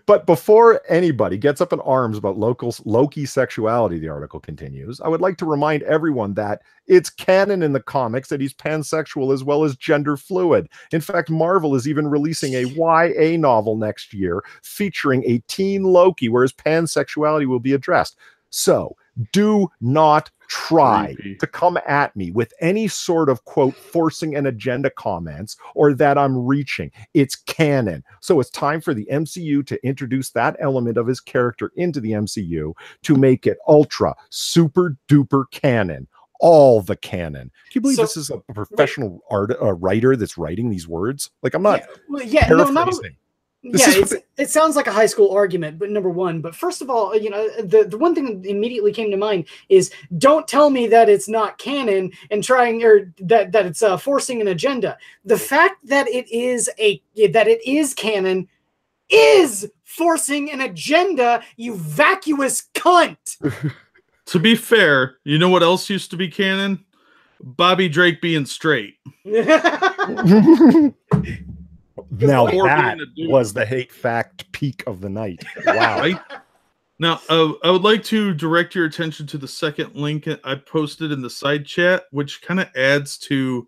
A: But before anybody gets up in arms about Loki sexuality, the article continues, I would like to remind everyone that it's canon in the comics that he's pansexual as well as gender fluid. In fact, Marvel is even releasing a YA novel next year featuring a teen Loki where his pansexuality will be addressed. So do not try to come at me with any sort of, quote, forcing an agenda comments or that I'm reaching. It's canon. So it's time for the MCU to introduce that element of his character into the MCU to make it ultra, super duper canon. All the canon. Can you believe this is a professional writer that's writing these words? Like, I'm not paraphrasing.
B: It sounds like a high school argument, but number one. But first of all, you know, the one thing that immediately came to mind is don't tell me that it's not canon and that it's forcing an agenda. The fact that it is canon is forcing an agenda, you vacuous cunt.
C: To be fair, you know what else used to be canon? Bobby Drake being straight.
A: Now that was the hate fact peak of the night. Wow.
C: Right? Now, I would like to direct your attention to the second link I posted in the side chat, which kind of adds to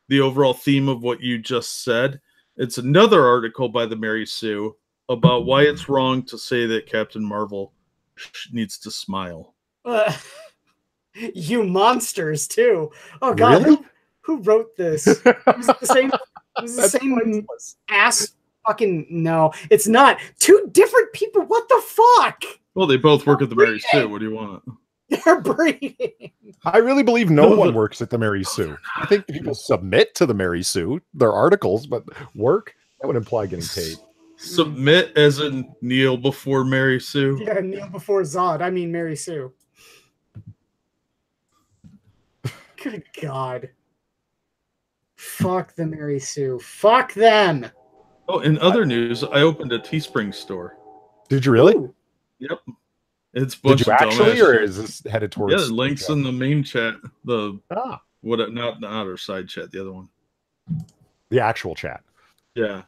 C: the overall theme of what you just said. It's another article by the Mary Sue about why it's wrong to say that Captain Marvel needs to smile.
B: You monsters, too. Oh, God.
A: Really?
B: Who wrote this? Was it the same? Was the same ass fucking no, it's not. Two different people. What the fuck?
C: Well, they both work at the Mary Sue. What do you want?
B: They're breeding.
A: I really believe no one works at the Mary Sue. I think people submit to the Mary Sue, their articles, but work, that would imply getting paid.
C: Submit as in kneel before Mary Sue?
B: Yeah, kneel before Zod. I mean Mary Sue. Good God. Fuck the Mary Sue. Fuck them.
C: Oh, in other news, I opened a Teespring store.
A: Did you really?
B: Ooh.
C: Yep. It's
A: Did you actually, or is this headed towards?
C: Yeah, links in the main chat. Not our side chat, the other one.
A: The actual chat.
C: Yeah,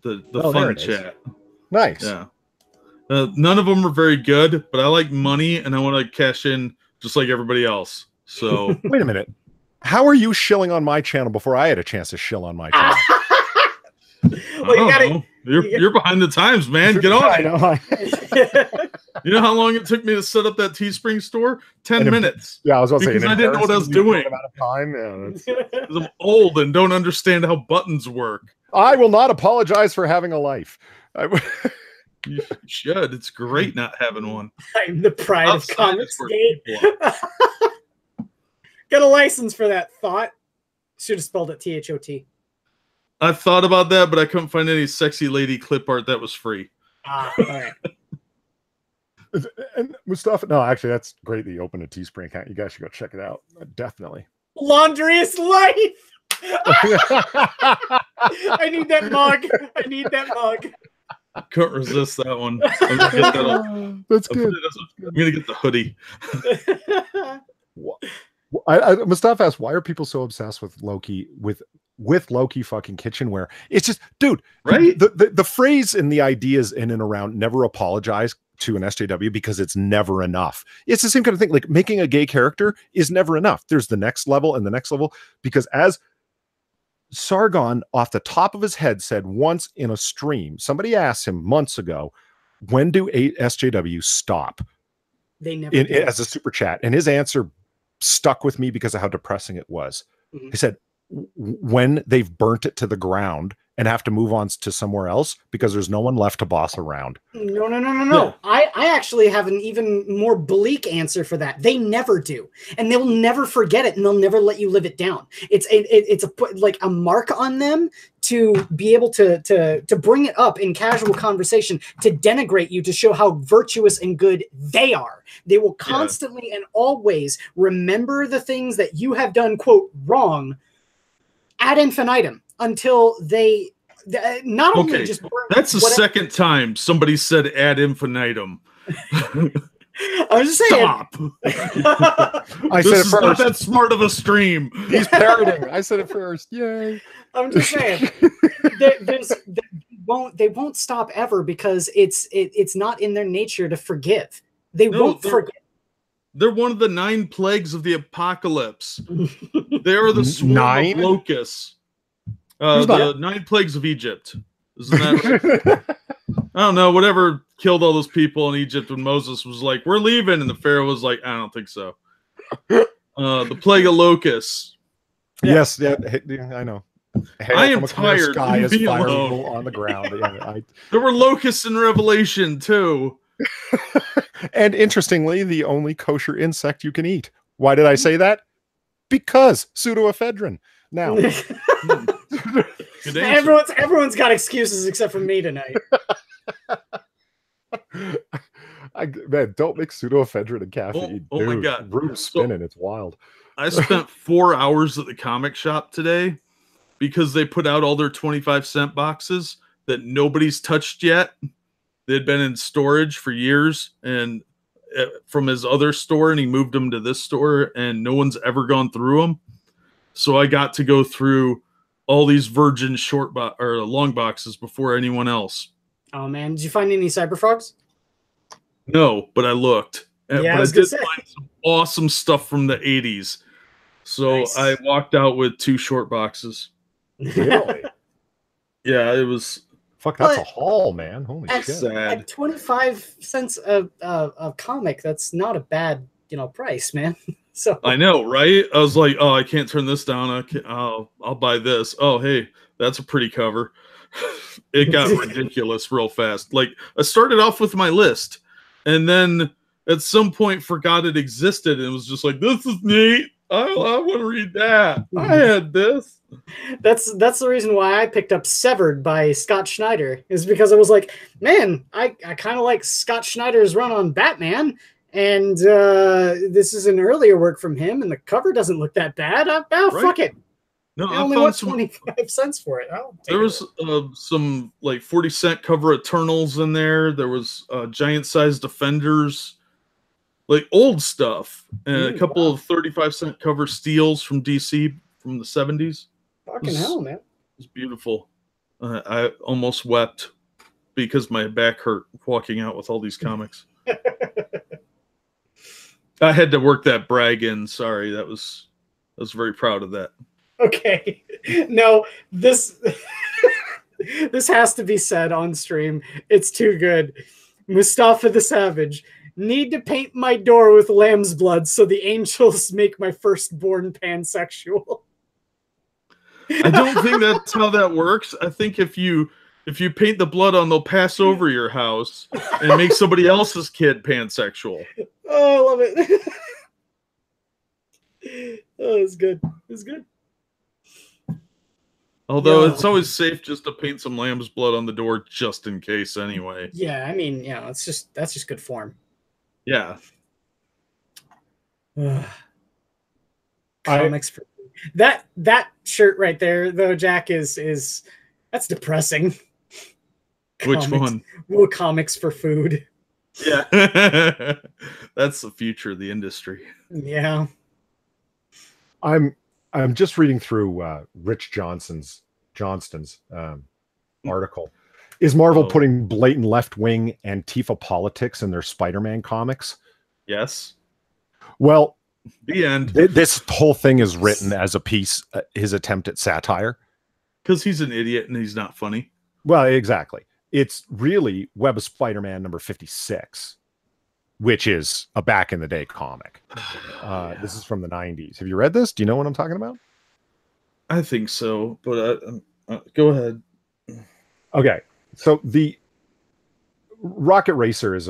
C: the fun chat.
A: Nice.
C: Yeah. None of them are very good, but I like money and I want to cash in just like everybody else. So
A: wait a minute. How are you shilling on my channel before I had a chance to shill on my channel?
B: Well,
C: you're behind the times, man. Get on it. You know how long it took me to set up that Teespring store? 10 minutes.
A: Yeah, I was about to say.
C: Because I didn't know what I was doing.
A: Amount of time.
C: Yeah, I'm old and don't understand how buttons work.
A: I will not apologize for having a life.
C: You should. It's great not having one.
B: I'm the pride of Comicsgate. Got a license for that thought. Should have spelled it THOT.
C: I thought about that, but I couldn't find any sexy lady clip art that was free.
B: All right.
A: And Mustafa, no, actually, that's great that you opened a Teespring account. You guys should go check it out. Definitely.
B: Laundriest life. I need that mug. I need that mug.
C: Couldn't resist that one. I'm gonna get that
A: That's good.
C: I'm gonna get the hoodie.
A: Mustafa asked, why are people so obsessed with Loki with Loki fucking kitchenware? It's just, dude,
C: right?
A: The phrase and the ideas in and around never apologize to an SJW because it's never enough. It's the same kind of thing. Like making a gay character is never enough. There's the next level and the next level, because as Sargon off the top of his head said once in a stream, somebody asked him months ago, when do SJW stop?
B: They never
A: as a super chat. And his answer stuck with me because of how depressing it was. He said, when they've burnt it to the ground and have to move on to somewhere else because there's no one left to boss around.
B: No.
C: Yeah.
B: I actually have an even more bleak answer for that. They never do, and they'll never forget it, and they'll never let you live it down. It's like a mark on them to be able to bring it up in casual conversation, to denigrate you, to show how virtuous and good they are. They will constantly and always remember the things that you have done, quote, wrong ad infinitum, until they not only just burn.
C: That's the second time somebody said ad infinitum.
B: I was just saying.
C: Stop.
A: I said it first.
C: Not that smart of a stream.
A: He's parroting. I said it first. Yay.
B: I'm just saying. They won't stop ever, because it's not in their nature to forgive. They won't forget.
C: They're one of the 9 plagues of the apocalypse. They are the swarm of locusts. The 9 plagues of Egypt. Isn't that right? I don't know. Whatever killed all those people in Egypt when Moses was like, "We're leaving," and the Pharaoh was like, "I don't think so." The plague of locusts.
A: Yes, yeah, I know.
C: I am tired.
A: Sky is
C: Leave me
A: fire
C: alone.
A: on the ground.
C: There were locusts in Revelation too.
A: And interestingly, the only kosher insect you can eat. Why did I say that? Because pseudoephedrine. Now,
B: everyone's got excuses except for me tonight.
A: Man, don't mix pseudoephedrine and caffeine.
C: Oh my God,
A: room's spinning. It's wild.
C: I spent 4 hours at the comic shop today because they put out all their 25-cent boxes that nobody's touched yet. They'd been in storage for years, and from his other store, and he moved them to this store, and no one's ever gone through them. So I got to go through all these virgin long boxes before anyone else.
B: Oh man, did you find any cyberfrogs?
C: No, but I looked.
B: Yeah,
C: but I did find some awesome stuff from the 80s. So nice. I walked out with 2 short boxes.
A: Really?
C: Yeah, it was.
A: Fuck, that's a haul, man. Holy shit!
C: Sad.
B: At 25 cents a comic, that's not a bad price, man. So
C: I know, right? I was like, oh, I can't turn this down. I'll buy this. Oh, hey, that's a pretty cover. It got ridiculous real fast. Like, I started off with my list, and then at some point forgot it existed, and was just like, this is neat. I want to read that. I had this.
B: That's the reason why I picked up Severed by Scott Schneider, is because I was like, man, I kind of like Scott Schneider's run on Batman, and this is an earlier work from him, and the cover doesn't look that bad. Fuck it.
C: No,
B: I only want 25 cents for it.
C: There was some like 40-cent cover Eternals in there. There was giant-sized Defenders, like old stuff, and a couple of 35-cent cover steals from DC from the 70s.
B: Fucking hell, man. It
C: was beautiful. I almost wept because my back hurt walking out with all these comics. I had to work that brag in. Sorry, I was very proud of that.
B: Okay. No, this this has to be said on stream. It's too good. Mustafa the Savage. Need to paint my door with lamb's blood so the angels make my firstborn pansexual.
C: I don't think that's how that works. I think if you paint the blood on, they'll pass over your house and make somebody else's kid pansexual.
B: Oh, I love it. Oh, it's good. It's good.
C: Although it's always safe just to paint some lamb's blood on the door just in case anyway.
B: Yeah, I mean, that's just good form.
C: Yeah.
B: Comics for that shirt right there though, Jack, is that's depressing.
C: Which one?
B: Well, comics for food.
C: Yeah. That's the future of the industry.
B: Yeah.
A: I'm just reading through Rich Johnston's article. Is Marvel putting blatant left-wing Antifa politics in their Spider-Man comics?
C: Yes.
A: Well,
C: the end.
A: This whole thing is written as a piece, his attempt at satire.
C: Because he's an idiot and he's not funny.
A: Well, exactly. It's really Web of Spider-Man number 56, which is a back-in-the-day comic. This is from the 90s. Have you read this? Do you know what I'm talking about?
C: I think so, but go ahead.
A: Okay, so the Rocket Racer is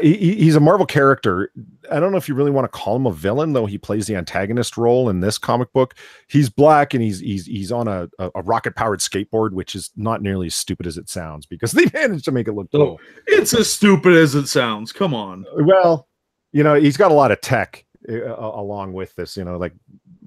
A: he's a Marvel character. I don't know if you really want to call him a villain, though he plays the antagonist role in this comic book. He's black and he's on a rocket powered skateboard, which is not nearly as stupid as it sounds because they managed to make it look cool.
C: It's as stupid as it sounds. Come on.
A: Well, you know, he's got a lot of tech along with this, you know, like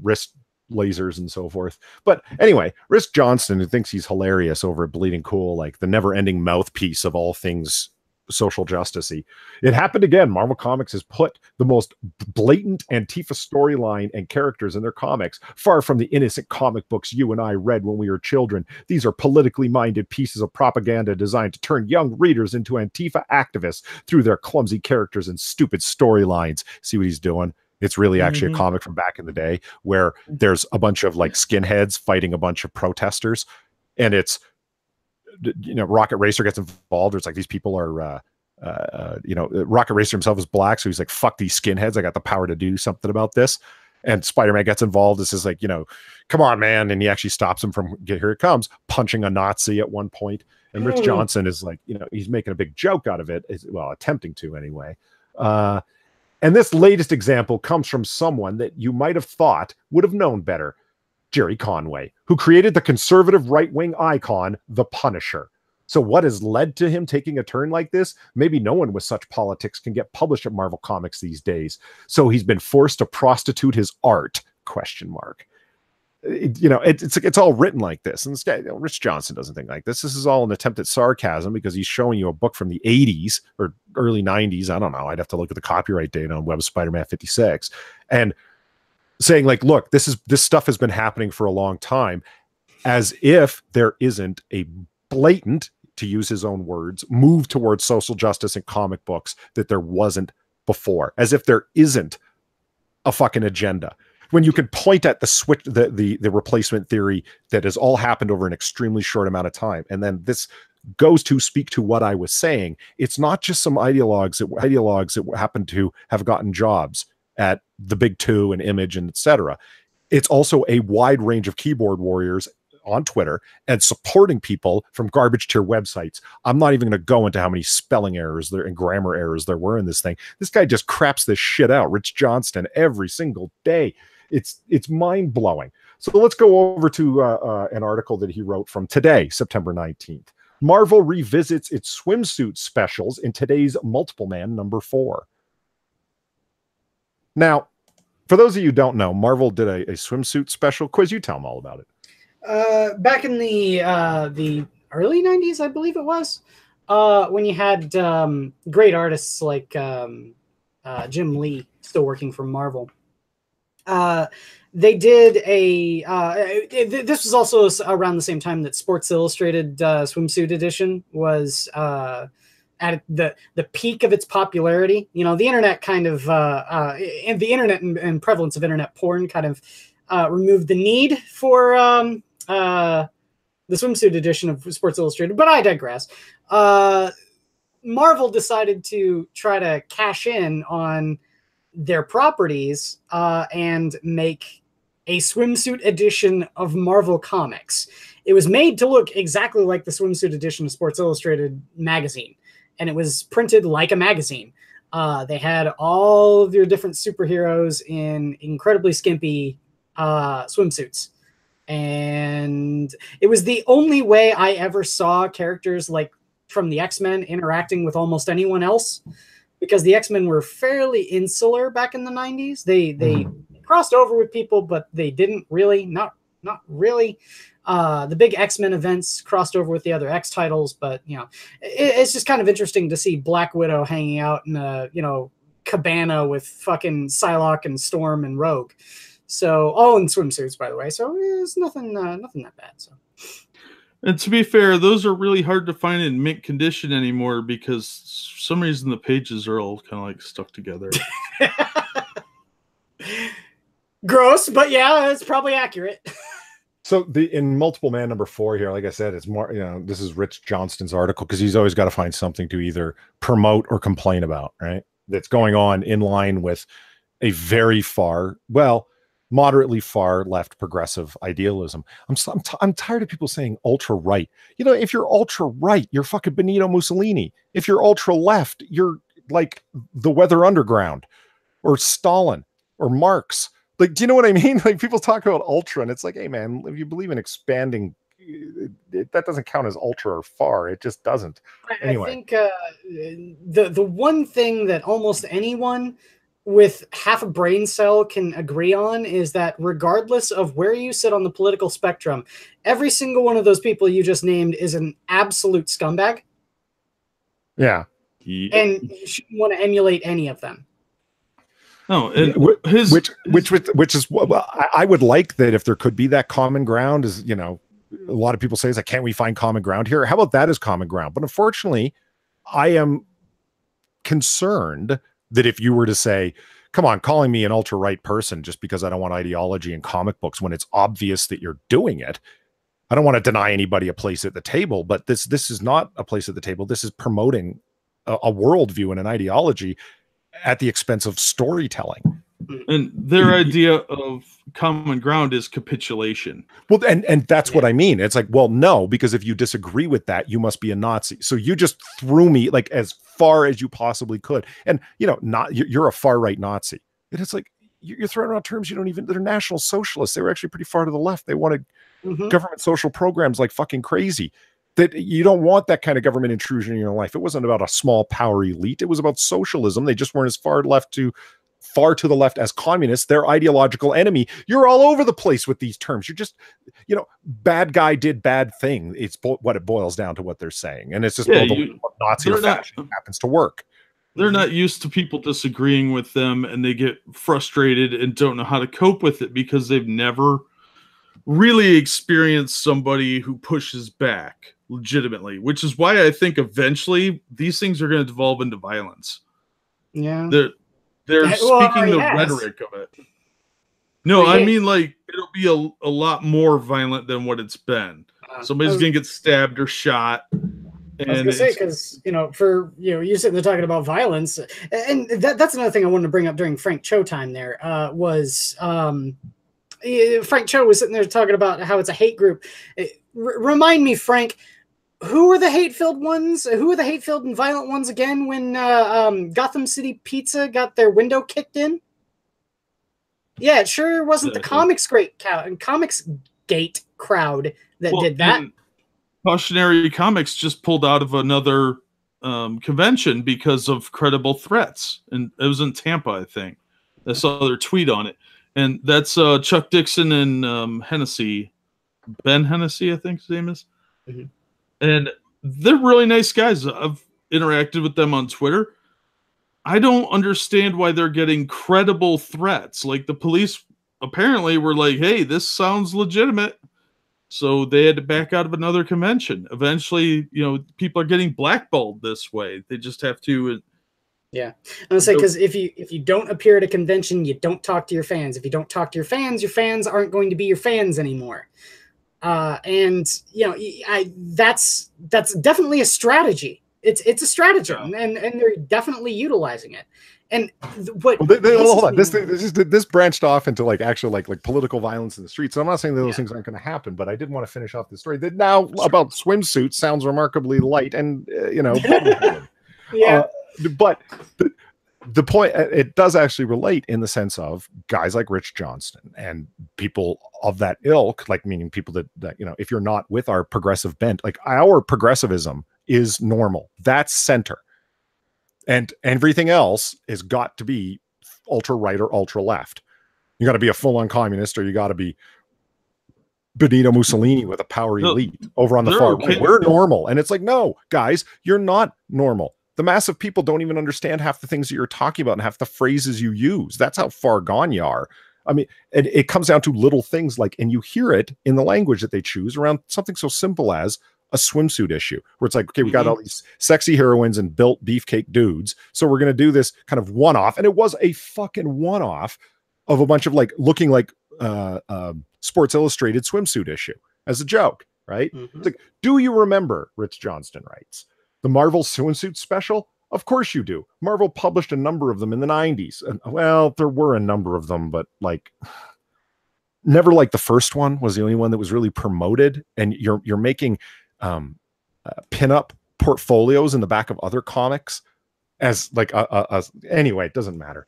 A: wrist lasers and so forth. But anyway, Rhys Johnston, who thinks he's hilarious over at Bleeding Cool, like the never-ending mouthpiece of all things social justice-y. It happened again. Marvel Comics has put the most blatant Antifa storyline and characters in their comics, far from the innocent comic books you and I read when we were children. These are politically minded pieces of propaganda designed to turn young readers into Antifa activists through their clumsy characters and stupid storylines. See what he's doing? It's really actually a comic from back in the day where there's a bunch of like skinheads fighting a bunch of protesters, and it's, you know, Rocket Racer gets involved. It's like these people are, you know, Rocket Racer himself is black, so he's like, "Fuck these skinheads! I got the power to do something about this." And Spider-Man gets involved. This is like, you know, come on, man, and he actually stops him from here it comes, punching a Nazi at one point. And Rich Johnson is like, you know, he's making a big joke out of it, well, attempting to anyway. And this latest example comes from someone that you might have thought would have known better. Jerry Conway, who created the conservative right-wing icon, The Punisher. So what has led to him taking a turn like this? Maybe no one with such politics can get published at Marvel Comics these days. So he's been forced to prostitute his art, ? You know, it's all written like this. And this guy, you know, Rich Johnson doesn't think like this. This is all an attempt at sarcasm because he's showing you a book from the 80s or early 90s. I don't know. I'd have to look at the copyright date on Web Spider-Man 56. And saying like, look, this stuff has been happening for a long time, as if there isn't a blatant, to use his own words, move towards social justice in comic books that there wasn't before, as if there isn't a fucking agenda. When you can point at the switch, the replacement theory that has all happened over an extremely short amount of time, and then this goes to speak to what I was saying. It's not just some ideologues that happen to have gotten jobs at the big two and Image and etc. It's also a wide range of keyboard warriors on Twitter and supporting people from garbage tier websites. I'm not even going to go into how many spelling errors there and grammar errors there were in this thing. This guy just craps this shit out, Rich Johnston, every single day. It's mind-blowing. So let's go over to an article that he wrote from today, September 19th. Marvel revisits its swimsuit specials in today's Multiple Man #4. Now, for those of you who don't know, Marvel did a swimsuit special. Quiz, you tell them all about it.
B: Back in the early 90s, I believe it was, when you had great artists like Jim Lee still working for Marvel. They did this was also around the same time that Sports Illustrated swimsuit edition was at the peak of its popularity. You know, the internet kind of and the internet and prevalence of internet porn kind of removed the need for the swimsuit edition of Sports Illustrated, but I digress. Marvel decided to try to cash in on their properties and make a swimsuit edition of Marvel Comics. It was made to look exactly like the swimsuit edition of Sports Illustrated magazine, and it was printed like a magazine. They had all of your different superheroes in incredibly skimpy swimsuits. And it was the only way I ever saw characters like from the X-Men interacting with almost anyone else, because the X-Men were fairly insular back in the 90s. They crossed over with people, but they didn't really, not really. The big X-Men events crossed over with the other X titles, but you know, it's just kind of interesting to see Black Widow hanging out in a, you know, cabana with fucking Psylocke and Storm and Rogue. So all in swimsuits, by the way. So it's nothing that bad. So.
C: And to be fair, those are really hard to find in mint condition anymore because for some reason the pages are all kind of like stuck together.
B: Gross, but yeah, it's probably accurate.
A: So in Multiple Man #4 here, like I said, it's more, you know, this is Rich Johnston's article because he's always got to find something to either promote or complain about, right? That's going on in line with a very far, well, moderately far left progressive idealism. I'm tired of people saying ultra right. You know, if you're ultra right, you're fucking Benito Mussolini. If you're ultra left, you're like the Weather Underground or Stalin or Marx. Like, do you know what I mean? Like, people talk about ultra, and it's like, hey man, if you believe in expanding, that doesn't count as ultra or far. It just doesn't. Anyway.
B: I think the one thing that almost anyone with half a brain cell can agree on is that regardless of where you sit on the political spectrum, every single one of those people you just named is an absolute scumbag.
A: Yeah.
B: And you shouldn't want to emulate any of them.
C: No, and
A: which is what I would like, that if there could be that common ground, is, you know, a lot of people say is like, can't we find common ground here? How about that as common ground? But unfortunately, I am concerned that if you were to say, come on, calling me an ultra-right person just because I don't want ideology in comic books when it's obvious that you're doing it. I don't want to deny anybody a place at the table, but this is not a place at the table. This is promoting a worldview and an ideology at the expense of storytelling.
C: And their idea of common ground is capitulation.
A: Well, and that's what I mean. It's like, well, no, because if you disagree with that, you must be a Nazi. So you just threw me like as far as you possibly could. And, you know, you're a far right Nazi. And it's like, you're throwing around terms you don't even, they're National Socialists. They were actually pretty far to the left. They wanted government social programs like fucking crazy. That you don't want that kind of government intrusion in your life. It wasn't about a small power elite. It was about socialism. They just weren't as far to the left as communists. Their ideological enemy. You're all over the place with these terms. You're just, you know, bad guy did bad thing. It's what it boils down to, what they're saying. And it's just Nazi or fascism happens to work.
C: They're not used to people disagreeing with them, and they get frustrated and don't know how to cope with it because they've never really experienced somebody who pushes back legitimately, which is why I think eventually these things are going to devolve into violence.
B: Yeah.
C: They're speaking the rhetoric of it. No, I mean, like, it'll be a lot more violent than what it's been. Somebody's going to get stabbed or shot.
B: And I was going to say, because, you know, you're sitting there talking about violence, and that's another thing I wanted to bring up during Frank Cho time there, was Frank Cho was sitting there talking about how it's a hate group. Remind me, Frank, who were the hate-filled ones? Who were the hate-filled and violent ones again when Gotham City Pizza got their window kicked in? Yeah, it sure wasn't the Comicsgate crowd that did that.
C: Cautionary Comics just pulled out of another convention because of credible threats. And it was in Tampa, I think. I saw their tweet on it. And that's Chuck Dixon and Hennessy. Ben Hennessy, I think his name is. Mm-hmm. And they're really nice guys. I've interacted with them on Twitter. I don't understand why they're getting credible threats. Like, the police apparently were like, hey, this sounds legitimate. So they had to back out of another convention. Eventually, you know, people are getting blackballed this way. They just have to...
B: Yeah, I'm gonna say, because if you don't appear at a convention, you don't talk to your fans. If you don't talk to your fans aren't going to be your fans anymore. And you know, that's definitely a strategy. It's a strategy, and they're definitely utilizing it. And what?
A: Hold on, this branched off into like actual like political violence in the streets. So I'm not saying that those things aren't going to happen, but I did want to finish off the story. That now about swimsuits sounds remarkably light, and you know, but the point, it does actually relate in the sense of guys like Rich Johnston and people of that ilk, like meaning people that you know, if you're not with our progressive bent, like our progressivism is normal. That's center. And everything else has got to be ultra right or ultra left. You got to be a full on communist, or you got to be Benito Mussolini with a power elite over on the far right. We're normal. And it's like, no, guys, you're not normal. The mass of people don't even understand half the things that you're talking about and half the phrases you use. That's how far gone you are. I mean, and it comes down to little things like, and you hear it in the language that they choose around something so simple as a swimsuit issue, where it's like, okay, we got all these sexy heroines and built beefcake dudes, so we're going to do this kind of one-off. And it was a fucking one-off of a bunch of like looking like Sports Illustrated swimsuit issue as a joke, right? It's like, do you remember, Rich Johnston writes, the Marvel swimsuit special? Of course you do. Marvel published a number of them in the 90s. And well, there were a number of them, but like Never Like the First One was the only one that was really promoted, and you're making pin-up portfolios in the back of other comics as like anyway, it doesn't matter.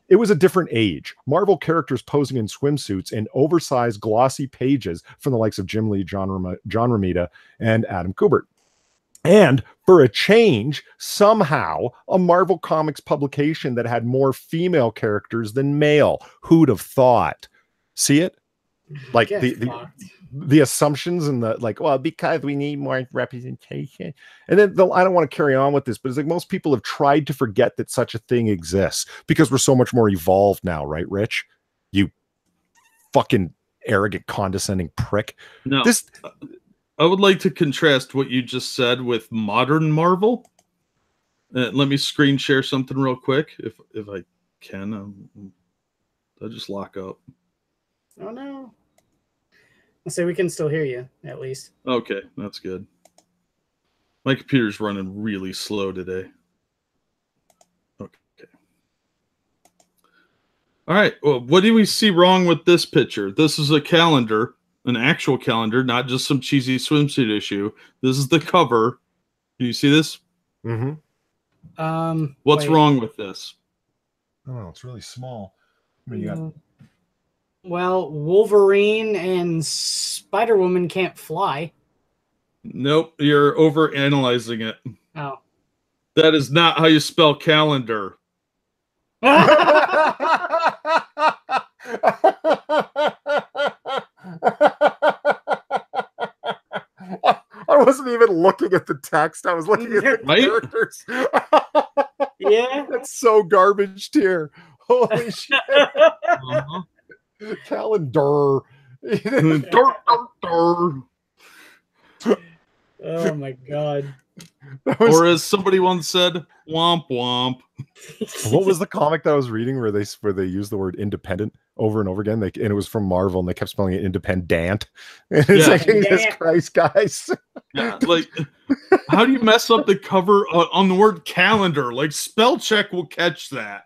A: It was a different age. Marvel characters posing in swimsuits and oversized glossy pages from the likes of Jim Lee, John Romita, and Adam Kubert. And for a change, somehow a Marvel Comics publication that had more female characters than male. Who'd have thought? See it? Like the assumptions and the like, well, because we need more representation. And then I don't want to carry on with this, but it's like most people have tried to forget that such a thing exists because we're so much more evolved now, right, Rich? You fucking arrogant, condescending prick.
C: No, I would like to contrast what you just said with modern Marvel. Let me screen share something real quick, if I can. I'll just lock up.
B: Oh no. I'll say we can still hear you, at least.
C: Okay, that's good. My computer's running really slow today. Okay. All right. Well, what do we see wrong with this picture? This is a calendar, an actual calendar, not just some cheesy swimsuit issue. This is the cover. Do you see this?
A: Mm-hmm.
C: What's wrong with this?
A: Oh, it's really small. What do you got?
B: Well, Wolverine and Spider-Woman can't fly.
C: Nope, you're over analyzing it.
B: Oh.
C: That is not how you spell calendar.
A: I wasn't even looking at the text. I was looking at the characters.
B: Yeah.
A: That's so garbage tier. Holy shit.
C: Uh-huh.
A: Calendar.
B: Oh my god.
C: Or as somebody once said, womp womp.
A: What was the comic that I was reading where they used the word independent over and over again? And it was from Marvel, and they kept spelling it independent. And it's like, Jesus Christ, guys.
C: Yeah, like, how do you mess up the cover on the word calendar? Like, spell check will catch that.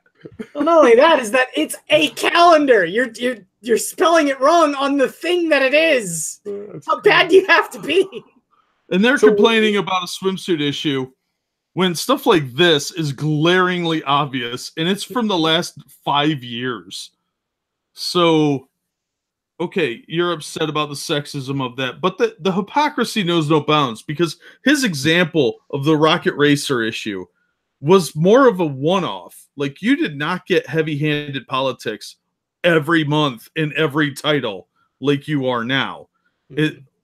B: Well, not only that, is that it's a calendar. You're spelling it wrong on the thing that it is. How bad do you have to be?
C: And they're complaining about a swimsuit issue when stuff like this is glaringly obvious, and it's from the last 5 years. So, okay, you're upset about the sexism of that, but the hypocrisy knows no bounds, because his example of the Rocket Racer issue was more of a one-off. Like, you did not get heavy-handed politics every month in every title like you are now.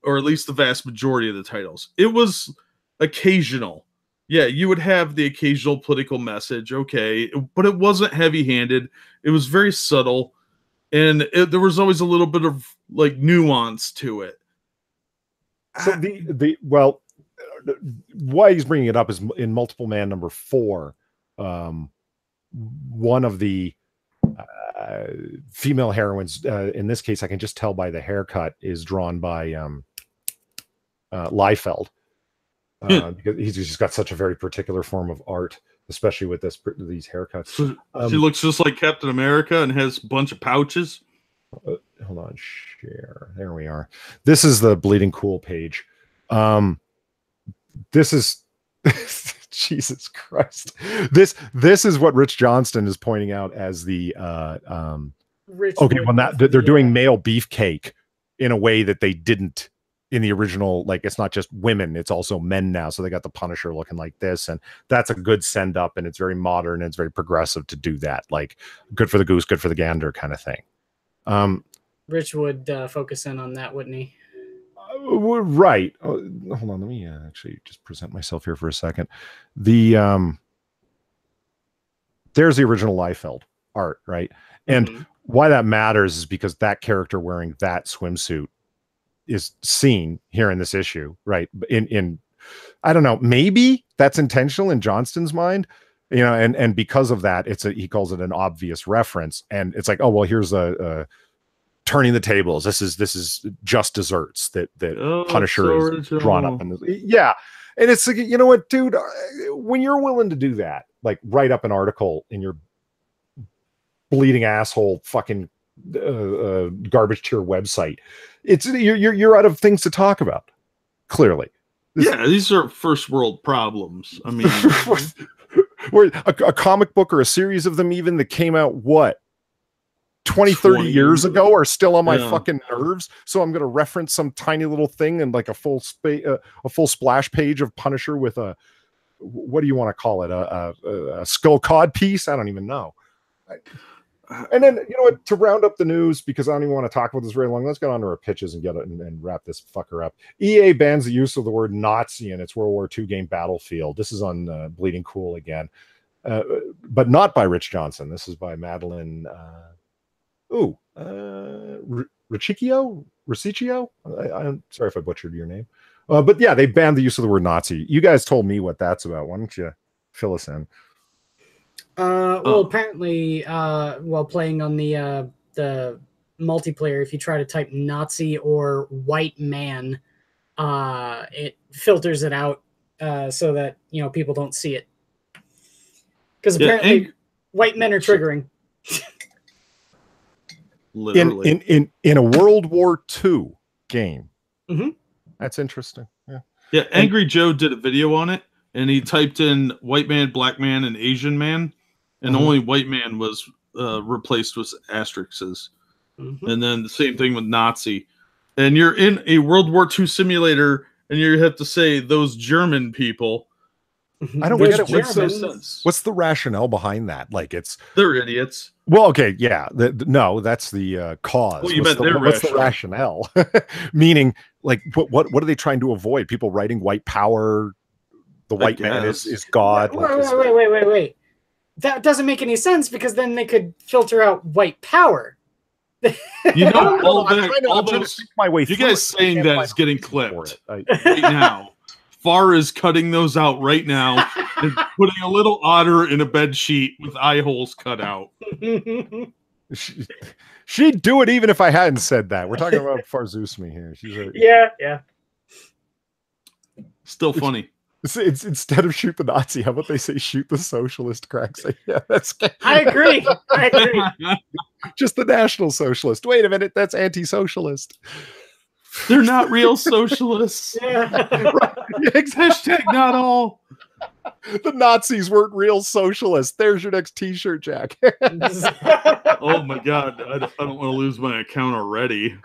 C: Or at least the vast majority of the titles. It was occasional. Yeah, you would have the occasional political message, okay, but it wasn't heavy-handed. It was very subtle, and there was always a little bit of like nuance to it.
A: So well, why he's bringing it up is in Multiple Man number 4. One of the female heroines, in this case, I can just tell by the haircut, is drawn by Liefeld, because he's just got such a very particular form of art, especially with these haircuts.
C: She looks just like Captain America and has a bunch of pouches.
A: Hold on, share. There we are. This is the Bleeding Cool page. This is Jesus Christ. This is what Rich Johnston is pointing out as the they're doing male beefcake in a way that they didn't in the original. Like, it's not just women, it's also men now. So they got the Punisher looking like this, and that's a good send up, and it's very modern and it's very progressive to do that. Like, good for the goose, good for the gander kind of thing.
B: Rich would focus in on that, wouldn't he?
A: Right. Hold on, let me actually just present myself here for a second. There's the original Liefeld art, right? And why that matters is because that character wearing that swimsuit is seen here in this issue, right? In I don't know, maybe that's intentional in Johnston's mind, you know, and because of that, he calls it an obvious reference, and it's like, oh well, here's a turning the tables. This is just desserts that Punisher is drawn up in. Yeah, and it's like, you know what, dude, when you're willing to do that, like write up an article in your bleeding asshole fucking garbage tier website. It's you're out of things to talk about. Clearly,
C: yeah, these are first world problems. I mean,
A: where a comic book or a series of them even that came out 20, 30 years ago are still on my fucking nerves. So I'm going to reference some tiny little thing and like a full splash page of Punisher with a, what do you want to call it? A skull cod piece? I don't even know. And then, you know what, to round up the news, because I don't even want to talk about this very long, let's get on to our pitches and get it and wrap this fucker up. EA bans the use of the word Nazi in its World War II game Battlefield. This is on Bleeding Cool again. But not by Rich Johnson. This is by Madeline Ricicchio? I'm sorry if I butchered your name. But yeah, they banned the use of the word Nazi. You guys told me what that's about. Why don't you fill us in?
B: Well, apparently, while playing on the multiplayer, if you try to type Nazi or white man, it filters it out so that people don't see it. Because apparently, white men are triggering.
C: Literally.
A: In a World War II game.
B: Mm-hmm.
A: That's interesting.
C: Yeah, Angry Joe did a video on it, and he typed in white man, black man, and Asian man, and only white man was replaced with asterisks.
B: Mm-hmm.
C: And then the same thing with Nazi. And you're in a World War II simulator, and you have to say those German people.
A: I don't get it. What's the rationale behind that? Like,
C: they're idiots.
A: Well, okay, yeah. No, that's the cause.
C: Well,
A: what's the rationale? Meaning, like, what are they trying to avoid? People writing white power. The white man is God.
B: Wait. That doesn't make any sense, because then they could filter out white power.
C: You know, all
A: my way.
C: You guys saying that is getting clipped right now. Far is cutting those out right now and putting a little otter in a bed sheet with eye holes cut out.
A: She'd do it even if I hadn't said that. We're talking about Farzuzmi here.
B: Yeah.
C: Still funny.
A: It's instead of shoot the Nazi, how about they say shoot the socialist? Crack say, yeah, that's.
B: I agree.
A: Just the National Socialist. Wait a minute, that's anti-socialist.
C: They're not real socialists.
B: Yeah.
A: Right.
C: Hashtag not all.
A: The Nazis weren't real socialists. There's your next T-shirt, Jack.
C: Oh my God, I don't want to lose my account already.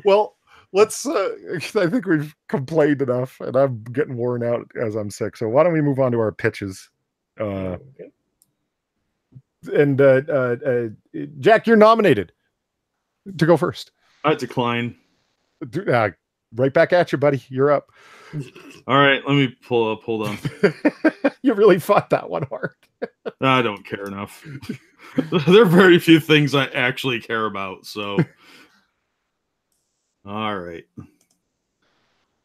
A: Well, let's. I think we've complained enough, and I'm getting worn out as I'm sick. So why don't we move on to our pitches? And Jack, you're nominated to go first.
C: I decline.
A: Right back at you, buddy. You're up.
C: All right, let me pull up. Hold on.
A: You really fought that one hard.
C: I don't care enough. There are very few things I actually care about. So, all right.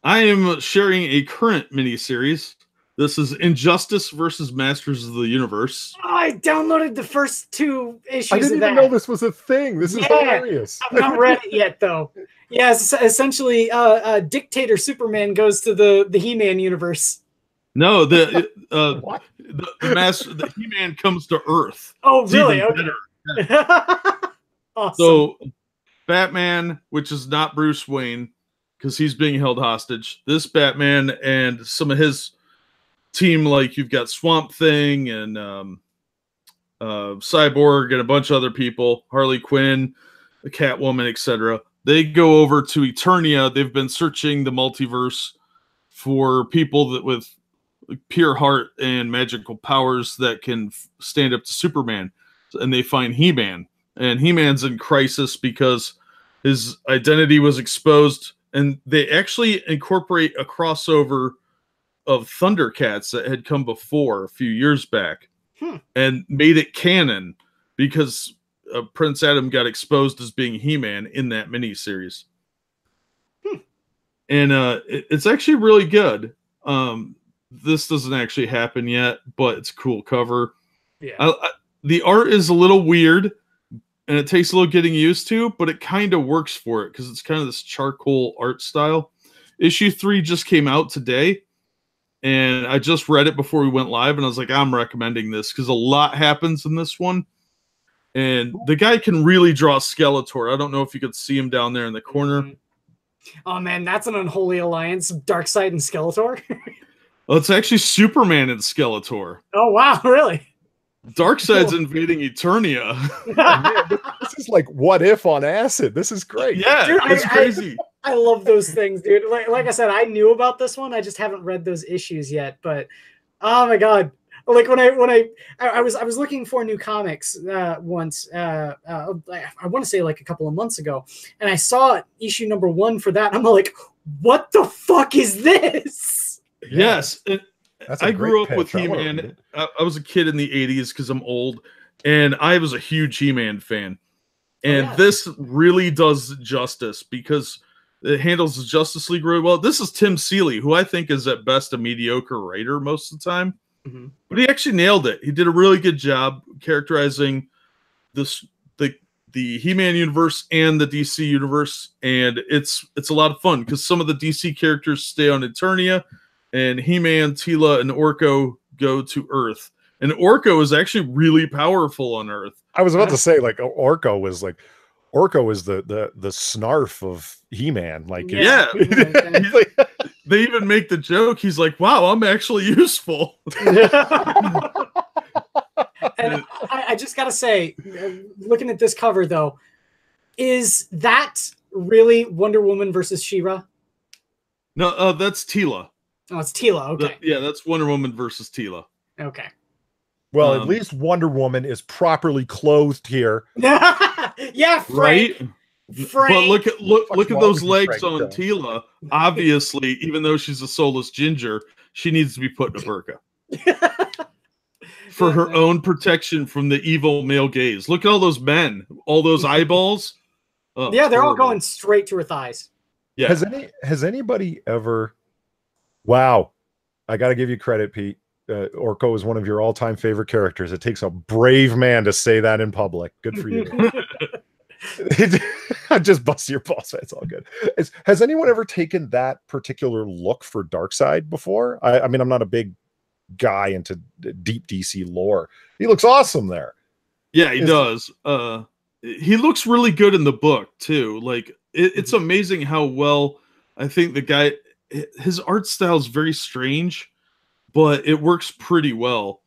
C: I am sharing a current miniseries. This is Injustice versus Masters of the Universe.
B: Oh, I downloaded the first 2 issues.
A: I didn't even know this was a thing. This is hilarious.
B: I've not read it yet, though. Yeah, it's essentially, Dictator Superman goes to the He-Man universe.
C: No, the He-Man comes to Earth.
B: Oh, really? Okay.
C: Awesome. So, Batman, which is not Bruce Wayne, because he's being held hostage. This Batman and some of his team, like you've got Swamp Thing and Cyborg and a bunch of other people, Harley Quinn, the Catwoman, etc. They go over to Eternia. They've been searching the multiverse for people that with pure heart and magical powers that can stand up to Superman, and they find He-Man. And He-Man's in crisis because his identity was exposed, and they actually incorporate a crossover of Thundercats that had come before a few years back and made it canon because Prince Adam got exposed as being He-Man in that miniseries. And it's actually really good. This doesn't actually happen yet, but it's a cool cover.
B: Yeah.
C: The art is a little weird, and it takes a little getting used to, but it kind of works for it because it's kind of this charcoal art style. Issue 3 just came out today, and I just read it before we went live, and I was like, I'm recommending this because a lot happens in this one. And the guy can really draw Skeletor. I don't know if you could see him down there in the corner.
B: Oh man, that's an unholy alliance, Darkseid and Skeletor.
C: Well, it's actually Superman and Skeletor.
B: Oh wow, really?
C: Darkseid's invading Eternia.
A: Man, this is like What If on acid. This is great.
C: Yeah,
B: dude,
C: it's crazy.
B: I love those things, dude. Like I said, I knew about this one. I just haven't read those issues yet. But oh my god, like when I was looking for new comics once. I want to say like a couple of months ago, and I saw issue number 1 for that. And I'm like, what the fuck is this?
C: Yes. I grew up
A: pitch.
C: with He-Man. I was a kid in the 80s because I'm old, and I was a huge He-Man fan. And this really does justice because it handles the Justice League really well. This is Tim Seeley, who I think is at best a mediocre writer most of the time. Mm-hmm. But he actually nailed it. He did a really good job characterizing the He-Man universe and the DC universe, and it's a lot of fun because some of the DC characters stay on Eternia, and He-Man, Teela, and Orko go to Earth. And Orko is actually really powerful on Earth.
A: I was about to say, like, Orko is the snarf of He-Man. Like,
C: yeah. They even make the joke. He's like, wow, I'm actually useful.
B: And I just got to say, looking at this cover, though, is that really Wonder Woman versus She-Ra?
C: No, that's Teela.
B: Oh, it's Teela. Okay.
C: That's Wonder Woman versus Teela.
B: Okay.
A: Well, at least Wonder Woman is properly clothed here.
B: Yeah, Frank.
C: Right. But look at those legs on Teela. Obviously, even though she's a soulless ginger, she needs to be put in a burqa. For her own protection from the evil male gaze. Look at all those men, all those eyeballs. Oh,
B: yeah, they're all going straight to her thighs.
C: Yeah.
A: Has anybody ever? Wow, I got to give you credit, Pete. Orko is one of your all-time favorite characters. It takes a brave man to say that in public. Good for you. I just bust your balls. It's all good. Has anyone ever taken that particular look for Darkseid before? I mean, I'm not a big guy into deep DC lore. He looks awesome there.
C: Yeah, he does. He looks really good in the book too. Like it's amazing how well I think the guy. His art style is very strange, but it works pretty well.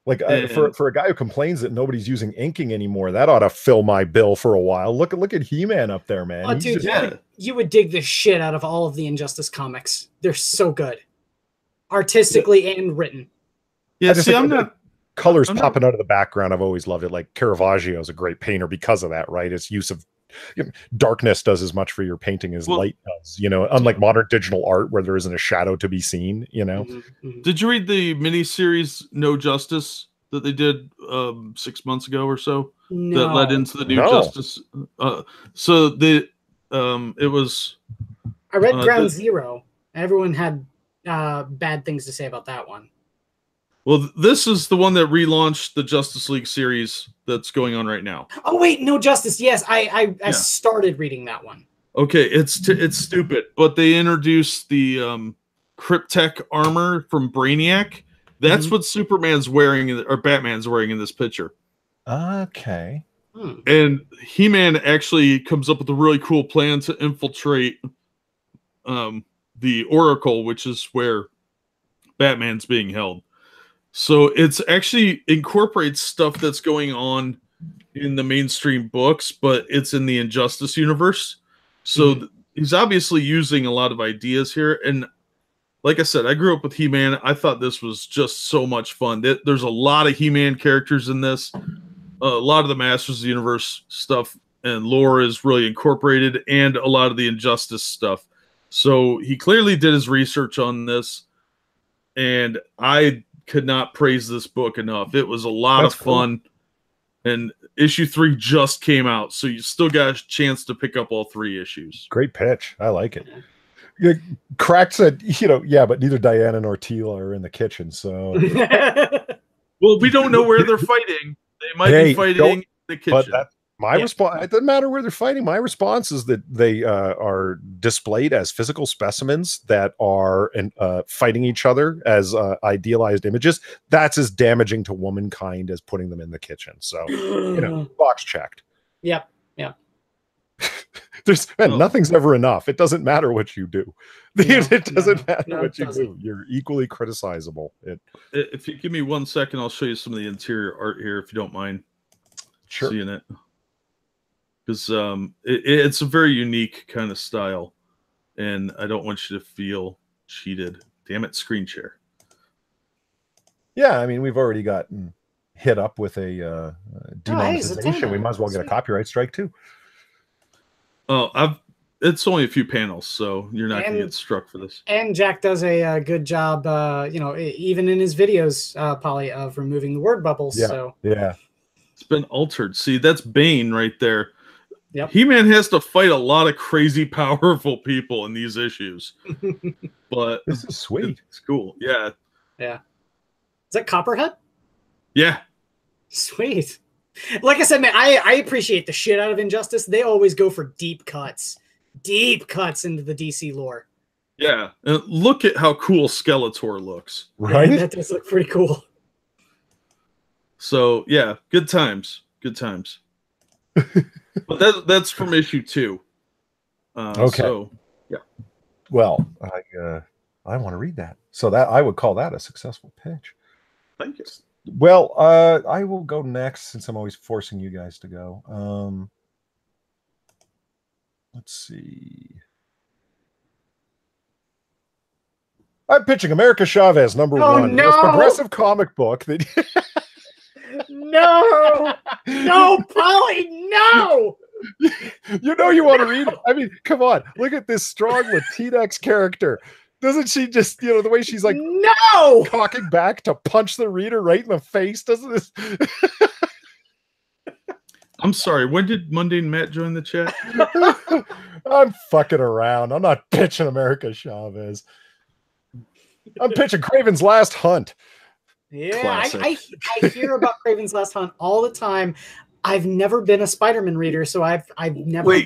A: Like for a guy who complains that nobody's using inking anymore, that ought to fill my bill for a while. Look at He-Man up there, man.
B: Oh, dude, you would dig the shit out of all of the Injustice comics. They're so good, artistically and written.
C: Yeah, I'm not
A: colors popping out of the background. I've always loved it. Like Caravaggio is a great painter because of that, right? Its use of darkness does as much for your painting as light does, unlike modern digital art where there isn't a shadow to be seen,
C: Did you read the miniseries No Justice that they did 6 months ago or so?
B: No.
C: That led into the New Justice. It was.
B: I read Ground Zero. Everyone had bad things to say about that one.
C: Well, this is the one that relaunched the Justice League series that's going on right now.
B: Oh wait, No Justice. Yes, I started reading that one.
C: Okay, it's stupid, but they introduced the Cryptek armor from Brainiac. That's what Superman's wearing or Batman's wearing in this picture.
A: Okay.
C: And He-Man actually comes up with a really cool plan to infiltrate the Oracle, which is where Batman's being held. So it's actually incorporates stuff that's going on in the mainstream books, but it's in the Injustice universe. So he's obviously using a lot of ideas here. And like I said, I grew up with He-Man. I thought this was just so much fun. There's a lot of He-Man characters in this. A lot of the Masters of the Universe stuff and lore is really incorporated, and a lot of the Injustice stuff. So he clearly did his research on this, and I could not praise this book enough. It was a lot of fun. Cool. And issue 3 just came out, so you still got a chance to pick up all 3 issues.
A: Great pitch. I like it. Crack said, but neither Diana nor Teela are in the kitchen, so.
C: Well, we don't know where they're fighting. They might be fighting in the kitchen.
A: My response, it doesn't matter where they're fighting. My response is that they are displayed as physical specimens that are fighting each other as idealized images. That's as damaging to womankind as putting them in the kitchen. So, box checked.
B: Yep.
A: Nothing's ever enough. It doesn't matter what you do. It doesn't matter what you do. You're equally criticizable.
C: If you give me 1 second, I'll show you some of the interior art here, if you don't mind.
A: Sure.
C: Seeing it. Because it's a very unique kind of style, and I don't want you to feel cheated. Damn it, screen share.
A: Yeah, I mean, we've already gotten hit up with a demonetization. We might as well get a copyright strike too.
C: Oh, it's only a few panels, so you're not going to get struck for this.
B: And Jack does a good job, even in his videos, Polly, of removing the word bubbles.
A: Yeah,
B: so
C: it's been altered. See, that's Bane right there.
B: Yep.
C: He-Man has to fight a lot of crazy, powerful people in these issues. But
A: this is sweet.
C: It's cool. Yeah.
B: Yeah. Is that Copperhead?
C: Yeah.
B: Sweet. Like I said, man, I appreciate the shit out of Injustice. They always go for deep cuts into the DC lore.
C: Yeah. And look at how cool Skeletor looks.
A: Right?
B: Yeah, that does look pretty cool.
C: So, yeah, good times. Good times. But that's from issue 2.
A: Okay.
C: So, yeah.
A: Well, I want to read that. So that I would call that a successful pitch.
C: Thank you.
A: Well, I will go next since I'm always forcing you guys to go. Let's see. I'm pitching America Chavez, number 1.
B: No!
A: Most progressive comic book that
B: No, Polly, no.
A: You want to read it. I mean, come on. Look at this strong Latinx character. Doesn't she just, the way she's like cocking back to punch the reader right in the face? Doesn't this?
C: I'm sorry. When did Mundane Matt join the chat?
A: I'm fucking around. I'm not pitching America Chavez. I'm pitching Kraven's Last Hunt.
B: Yeah, I hear about Kraven's Last Hunt all the time. I've never been a Spider-Man reader, so I've never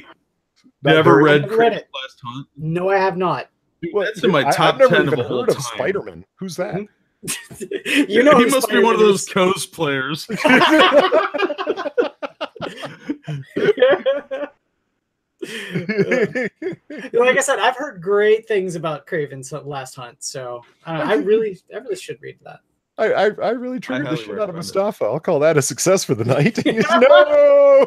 C: never read
B: it.
C: Last Hunt.
B: No, I have not.
C: Well, that's in my top 10 of all time.
A: Spider-Man. Who's that?
C: He must be one of those cosplayers.
B: Like I said, I've heard great things about Kraven's Last Hunt, so I really should read that.
A: I really triggered the shit out of Mustafa. I'll call that a success for the night. No.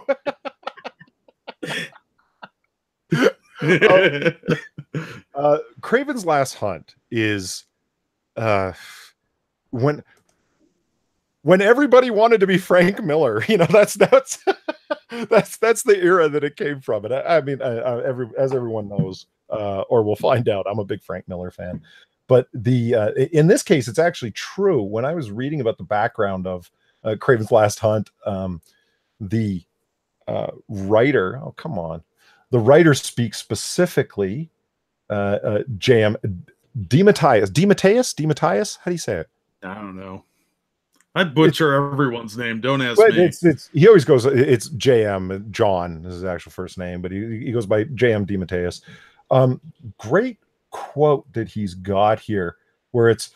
A: Kraven's Last Hunt is when everybody wanted to be Frank Miller. That's the era that it came from. And I mean, as everyone knows, or we'll find out, I'm a big Frank Miller fan. But in this case, it's actually true. When I was reading about the background of Kraven's Last Hunt, the writer, the writer speaks specifically J.M. DeMatteis. How do you say it?
C: I don't know. I butcher everyone's name. Don't ask me.
A: He always goes. It's J.M. John is his actual first name, but he goes by J.M. DeMatteis. Great quote that he's got here, where it's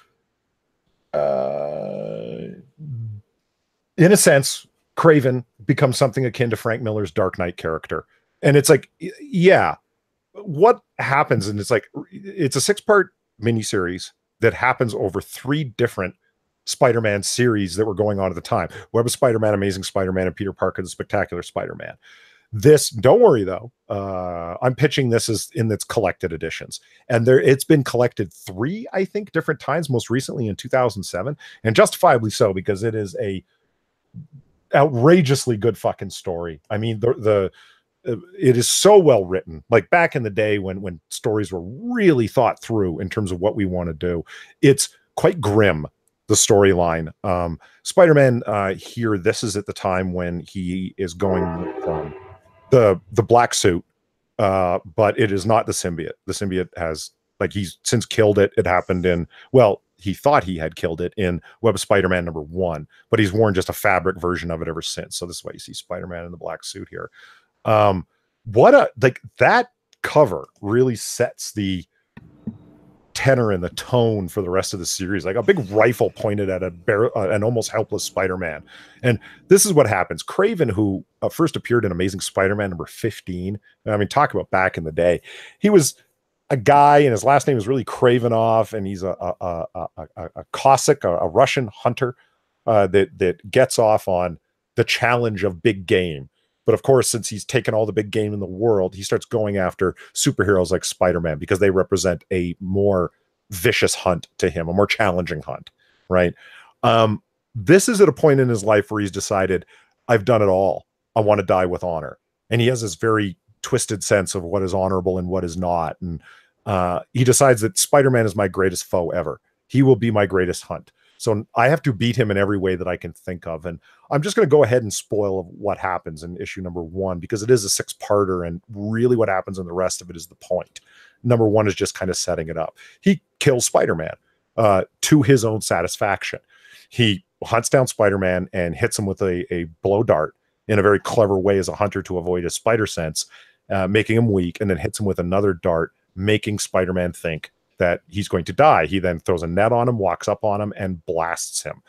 A: in a sense, Kraven becomes something akin to Frank Miller's Dark Knight character, and it's like, yeah, what happens? And it's like, it's a 6-part miniseries that happens over 3 different Spider-Man series that were going on at the time: Web of Spider-Man, Amazing Spider-Man, and Peter Parker, the Spectacular Spider-Man. This, don't worry though, I'm pitching this as in its collected editions, and it's been collected 3, I think, different times, most recently in 2007, and justifiably so, because it is a outrageously good fucking story. I mean, it is so well written. Like back in the day when stories were really thought through in terms of what we want to do, it's quite grim, the storyline. Spider-Man here, this is at the time when he is going from the black suit, but it is not the symbiote. The symbiote has, like, he's since killed it. It happened in, well, he thought he had killed it in Web of Spider-Man #1, but he's worn just a fabric version of it ever since. So this is why you see Spider-Man in the black suit here. That cover really sets the tenor and the tone for the rest of the series. Like a big rifle pointed at an almost helpless Spider-Man. And this is what happens. Kraven, who first appeared in Amazing Spider-Man #15, I mean, talk about back in the day. He was a guy, and his last name is really Kravinoff, and he's a Cossack, a Russian hunter that gets off on the challenge of big game. But of course, since he's taken all the big game in the world, he starts going after superheroes like Spider-Man because they represent a more vicious hunt to him, a more challenging hunt, right? This is at a point in his life where he's decided, I've done it all. I want to die with honor. And he has this very twisted sense of what is honorable and what is not. And he decides that Spider-Man is my greatest foe ever. He will be my greatest hunt. So I have to beat him in every way that I can think of. And I'm just going to go ahead and spoil what happens in issue #1, because it is a 6-parter, and really what happens in the rest of it is the point. #1 is just kind of setting it up. He kills Spider-Man to his own satisfaction. He hunts down Spider-Man and hits him with a blow dart in a very clever way as a hunter to avoid his spider sense, making him weak, and then hits him with another dart, making Spider-Man think that he's going to die. He then throws a net on him, walks up on him, and blasts him.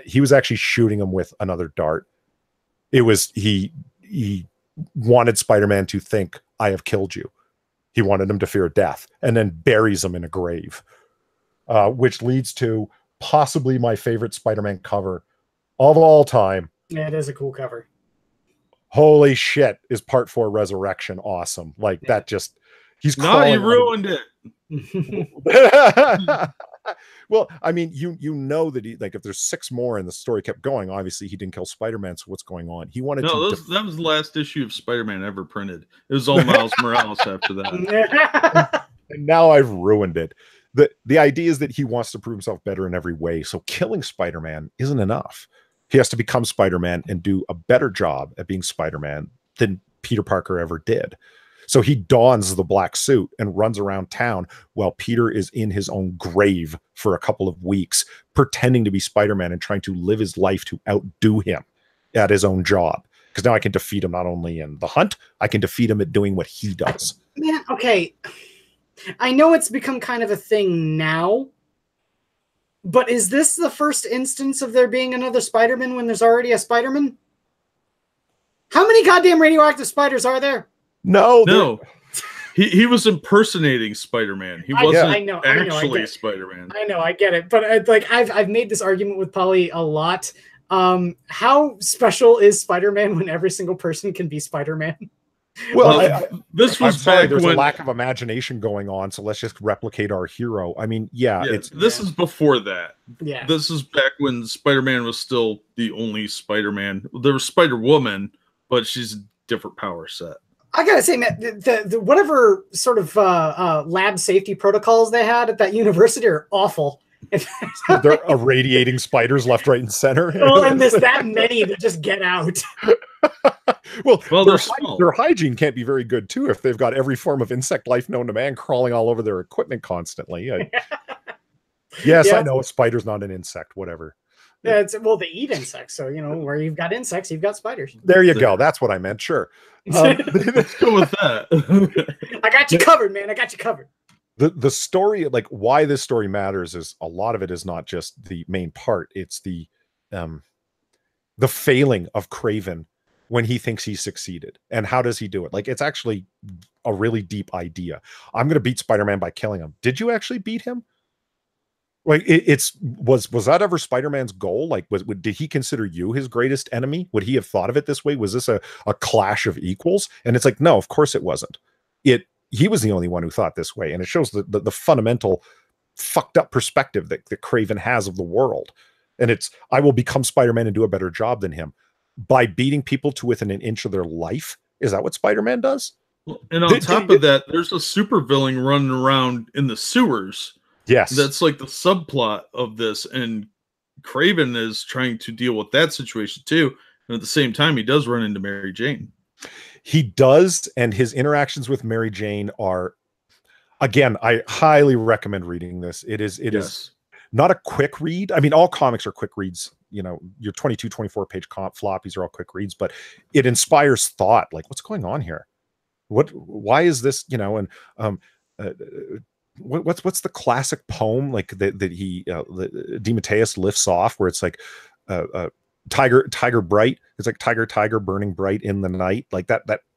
A: He was actually shooting him with another dart. It was, he wanted Spider-Man to think, I have killed you. He wanted him to fear death, and then buries him in a grave, which leads to possibly my favorite Spider-Man cover of all time.
B: Yeah, it is a cool cover.
A: Holy shit, is Part 4 Resurrection awesome. Like, that just, he's crawling.
C: No, you ruined it.
A: Well, I mean, you know that he, like, if there's 6 more and the story kept going, obviously he didn't kill Spider-Man, so what's going on? He wanted to
C: that was the last issue of Spider-Man ever printed. It was all Miles Morales after that.
A: And now I've ruined it. The idea is that he wants to prove himself better in every way, so killing Spider-Man isn't enough. He has to become Spider-Man and do a better job at being Spider-Man than Peter Parker ever did. So he dons the black suit and runs around town while Peter is in his own grave for a couple of weeks, pretending to be Spider-Man and trying to live his life to outdo him at his own job. Because now I can defeat him not only in the hunt, I can defeat him at doing what he does.
B: Man, okay. I know it's become kind of a thing now, but is this the first instance of there being another Spider-Man when there's already a Spider-Man? How many goddamn radioactive spiders are there?
C: No. He was impersonating Spider-Man. He wasn't actually Spider-Man.
B: I know, I get it. But I've made this argument with Polly a lot. How special is Spider-Man when every single person can be Spider-Man?
A: Well,
C: this was back
A: there's
C: when
A: a lack of imagination going on, so let's just replicate our hero. I mean,
C: this is before that.
B: Yeah.
C: This is back when Spider-Man was still the only Spider-Man. There was Spider-Woman, but she's a different power set.
B: I gotta say, man, the whatever sort of lab safety protocols they had at that university are awful.
A: They're irradiating spiders left, right, and center.
B: Well, and there's that many that just get out.
A: well,
C: well
A: their hygiene can't be very good too if they've got every form of insect life known to man crawling all over their equipment constantly. Yes, yeah. I know a spider's not an insect. Whatever.
B: Yeah, they eat insects, so where you've got insects, you've got spiders.
A: There you go. That's what I meant. Sure.
C: Let's go with that.
B: I got you covered, man. I got you covered.
A: The story, like why this story matters, is a lot of it is not just the main part. It's the failing of Kraven when he thinks he's succeeded, and how does he do it? Like, it's actually a really deep idea. I'm going to beat Spider-Man by killing him. Did you actually beat him? Like, was that ever Spider-Man's goal? Like, did he consider you his greatest enemy? Would he have thought of it this way? Was this a clash of equals? And it's like, no, of course it wasn't. He was the only one who thought this way, and it shows the fundamental fucked up perspective that Kraven has of the world. And it's, I will become Spider-Man and do a better job than him by beating people to within an inch of their life. Is that what Spider-Man does?
C: And on top of that, there's a supervillain running around in the sewers.
A: Yes.
C: That's like the subplot of this. And Kraven is trying to deal with that situation too. And at the same time, he does run into Mary Jane.
A: He does. And his interactions with Mary Jane are, again, I highly recommend reading this. It is not a quick read. I mean, all comics are quick reads. You know, your 22, 24 page floppies are all quick reads, but it inspires thought. Like, what's going on here? Why is this? You know, and what's the classic poem like that he DeMatteis lifts off, where it's like tiger bright. It's like tiger burning bright in the night. Like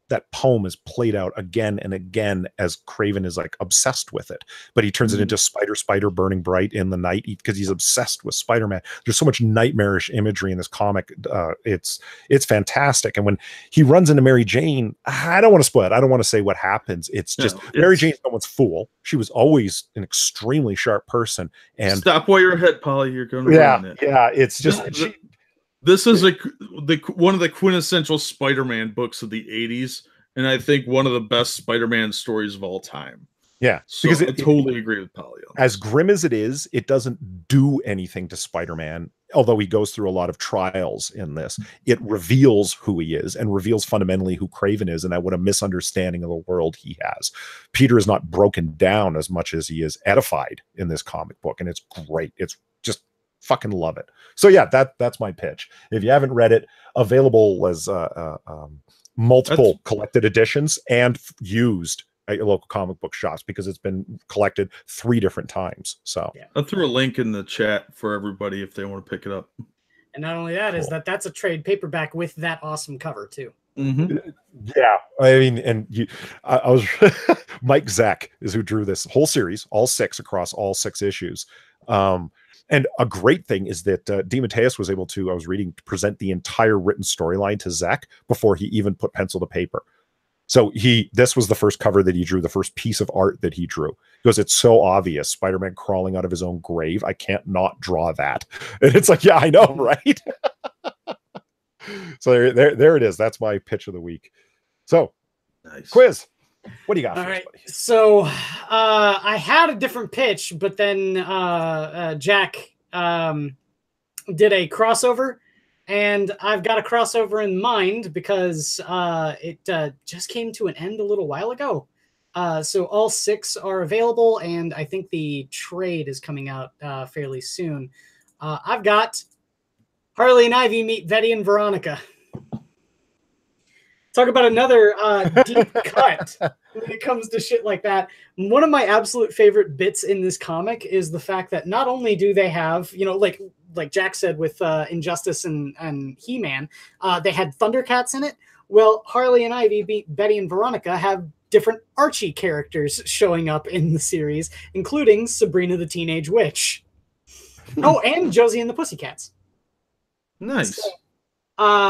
A: that poem is played out again and again as Kraven is like obsessed with it, but he turns it into spider burning bright in the night because he's obsessed with Spider-Man. There's so much nightmarish imagery in this comic. It's fantastic. And when he runs into Mary Jane, I don't want to spoil it. I don't want to say what happens. It's just Mary Jane's someone's fool. She was always an extremely sharp person. And
C: stop while you're ahead, Polly. You're going to ruin it.
A: Yeah. It's just
C: this is one of the quintessential Spider-Man books of the 80s, and I think one of the best Spider-Man stories of all time.
A: Yeah,
C: so because I totally agree with Polly.
A: As grim as it is, it doesn't do anything to Spider-Man, although he goes through a lot of trials in this. It reveals who he is and reveals fundamentally who Kraven is, and what a misunderstanding of the world he has. Peter is not broken down as much as he is edified in this comic book, and it's great. It's just fucking love it. So yeah, that's my pitch. If you haven't read it, available as multiple collected editions and used at your local comic book shops, because it's been collected 3 different times. So
C: I threw a link in the chat for everybody if they want to pick it up.
B: And not only that, is that's a trade paperback with that awesome cover too.
A: Yeah, I mean, and I was Mike Zeck is who drew this whole series, all 6 across all 6 issues. And a great thing is that DeMatteis was able to, I was reading, present the entire written storyline to Zeck before he even put pencil to paper. So this was the first cover that he drew, the first piece of art that he drew. He goes, it's so obvious, Spider-Man crawling out of his own grave. I can't not draw that. And it's like, yeah, I know, right? So there it is. That's my pitch of the week. So, nice. Quiz. What do you got?
B: All right. Buddy? So I had a different pitch, but then Jack did a crossover, and I've got a crossover in mind because it just came to an end a little while ago. So all 6 are available, and I think the trade is coming out fairly soon. I've got Harley and Ivy meet Betty and Veronica. Talk about another deep cut when it comes to shit like that. One of my absolute favorite bits in this comic is the fact that not only do they have, you know, like Jack said with Injustice and He-Man, they had Thundercats in it. Well, Harley and Ivy, Betty and Veronica have different Archie characters showing up in the series, including Sabrina the Teenage Witch. Oh, and Josie and the Pussycats.
C: Nice.
B: So,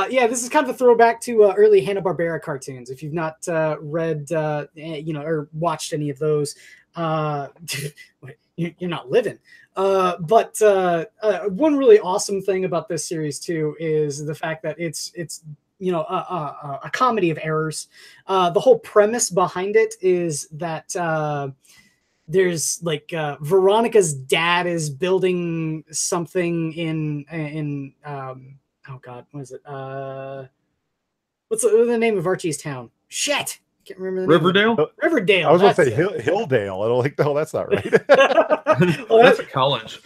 B: yeah, this is kind of a throwback to early Hanna-Barbera cartoons. If you've not read, you know, or watched any of those, you're not living. But one really awesome thing about this series too is the fact that it's you know a comedy of errors. The whole premise behind it is that there's like Veronica's dad is building something in oh God, what is it? What's the name of Archie's town? Shit, can't remember the name.
C: Riverdale.
B: Riverdale.
A: I was going to say Hilldale. I don't think no, that's not right.
C: Well, that's a college.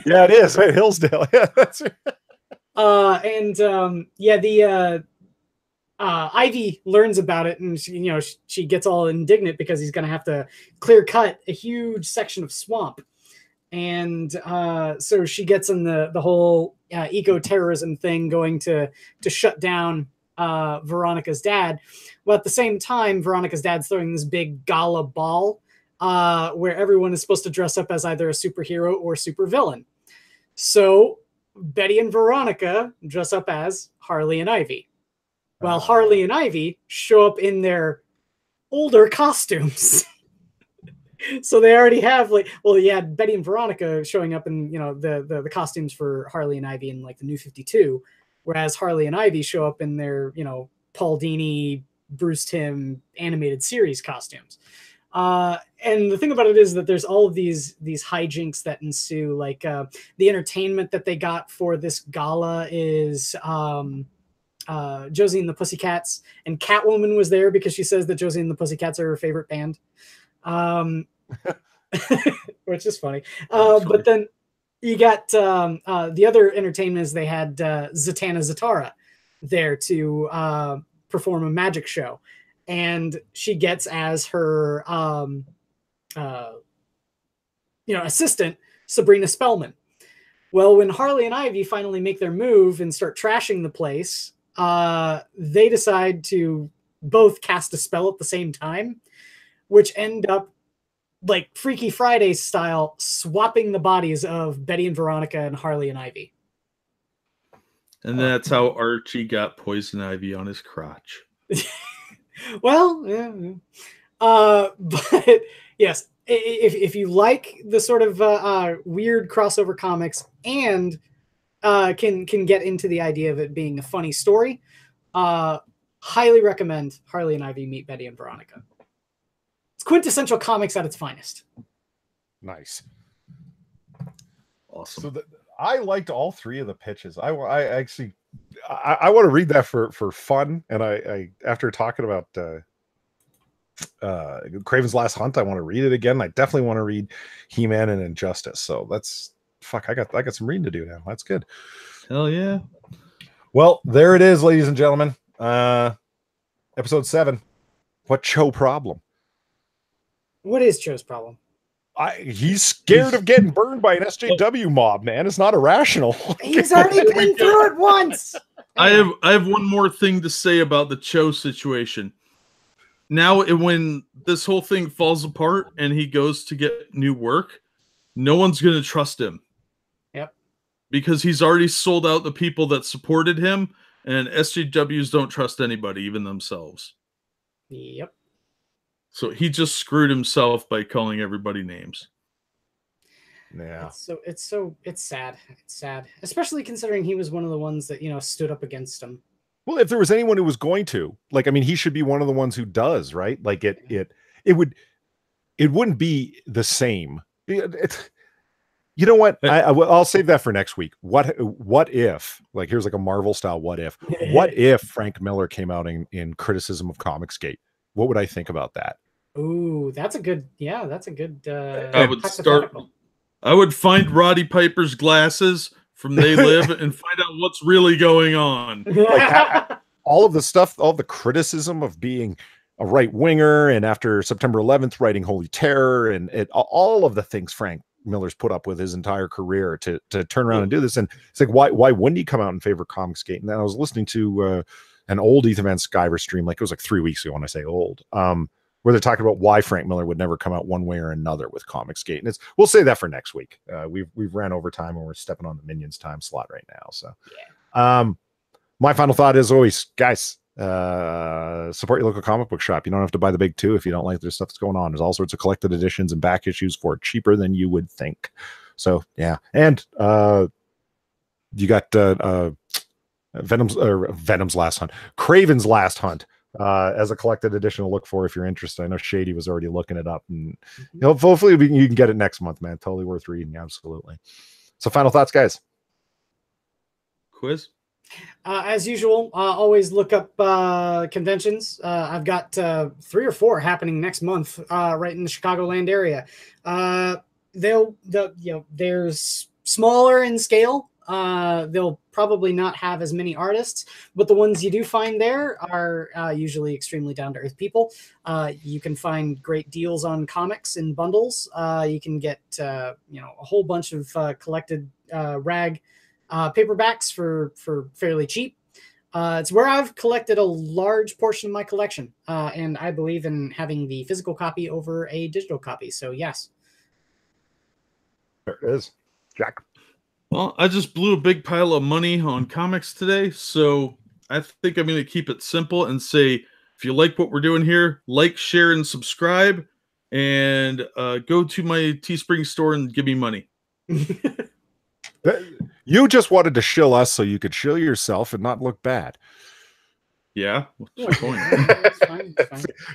A: Yeah, it is. Right? Hillsdale. Yeah, that's right.
B: Yeah, the Ivy learns about it, and she gets all indignant because he's going to have to clear cut a huge section of swamp. And so she gets in the whole eco-terrorism thing, going to shut down Veronica's dad. Well, at the same time, Veronica's dad's throwing this big gala ball where everyone is supposed to dress up as either a superhero or supervillain. So Betty and Veronica dress up as Harley and Ivy, while Harley and Ivy show up in their older costumes. So they already have Betty and Veronica showing up in the costumes for Harley and Ivy in like the New 52, whereas Harley and Ivy show up in their Paul Dini, Bruce Timm animated series costumes. And the thing about it is that there's all of these hijinks that ensue. Like the entertainment that they got for this gala is Josie and the Pussycats, and Catwoman was there because she says that Josie and the Pussycats are her favorite band. which is funny. But then you got the other entertainment is they had Zatanna Zatara there to perform a magic show, and she gets as her assistant Sabrina Spellman. Well, when Harley and Ivy finally make their move and start trashing the place, they decide to both cast a spell at the same time, which end up like Freaky Friday style, swapping the bodies of Betty and Veronica and Harley and Ivy.
C: And that's how Archie got poison ivy on his crotch.
B: Well, yeah. But yes, if you like the sort of weird crossover comics and can get into the idea of it being a funny story, highly recommend Harley and Ivy Meet Betty and Veronica. It's quintessential comics at its finest.
A: Nice.
C: Awesome.
A: So I liked all three of the pitches. I actually want to read that for fun. And I after talking about Kraven's Last Hunt, I want to read it again. I definitely want to read He-Man and Injustice. So that's I got some reading to do now. That's good.
C: Hell yeah.
A: Well, there it is, ladies and gentlemen. Episode 7. What Cho problem?
B: What is Cho's problem?
A: He's scared of getting burned by an SJW mob, man. It's not irrational.
B: He's already been through it once.
C: I have one more thing to say about the Cho situation. Now, when this whole thing falls apart and he goes to get new work, no one's going to trust him.
B: Yep.
C: Because he's already sold out the people that supported him, and SJWs don't trust anybody, even themselves.
B: Yep.
C: So he just screwed himself by calling everybody names.
A: Yeah.
B: It's sad. It's sad, especially considering he was one of the ones that stood up against him.
A: Well, if there was anyone who was going to, he should be one of the ones who does, right? Like it wouldn't be the same. You know what? I'll save that for next week. What if, here's like a Marvel style what if? What if Frank Miller came out in criticism of Comicsgate? What would I think about that?
B: Ooh, that's a good.
C: I would find Roddy Piper's glasses from They Live and find out what's really going on.
A: All of the stuff, all the criticism of being a right winger, and after September 11th, writing Holy Terror, and all of the things Frank Miller's put up with his entire career to turn around and do this. And it's like, why wouldn't he come out in favor of Comicsgate? And then I was listening to an old Ethan Van Sciver stream, it was 3 weeks ago when I say old, where they're talking about why Frank Miller would never come out one way or another with Comicsgate. And we'll say that for next week. We've ran over time and we're stepping on the Minions time slot right now. So my final thought is always, guys, support your local comic book shop. You don't have to buy the big two if you don't like the stuff that's going on. There's all sorts of collected editions and back issues for cheaper than you would think. So yeah. And you got Venom's Last Hunt, Kraven's Last Hunt, as a collected edition to look for if you're interested. I know Shady was already looking it up, and hopefully you can get it next month, man. Totally worth reading. Absolutely. So final thoughts, guys.
C: Quiz.
B: As usual, always look up conventions. I've got 3 or 4 happening next month, right in the Chicagoland area. There's smaller in scale. They'll probably not have as many artists, but the ones you do find there are usually extremely down-to-earth people. You can find great deals on comics in bundles. You can get a whole bunch of collected rag paperbacks for fairly cheap. It's where I've collected a large portion of my collection, and I believe in having the physical copy over a digital copy. So yes.
A: There it is. Jack.
C: Well, I just blew a big pile of money on comics today, so I think I'm going to keep it simple and say, if you like what we're doing here, like, share, and subscribe, and go to my Teespring store and give me money.
A: You just wanted to shill us so you could shill yourself and not look bad.
C: Yeah, what's the point?
B: It's fine.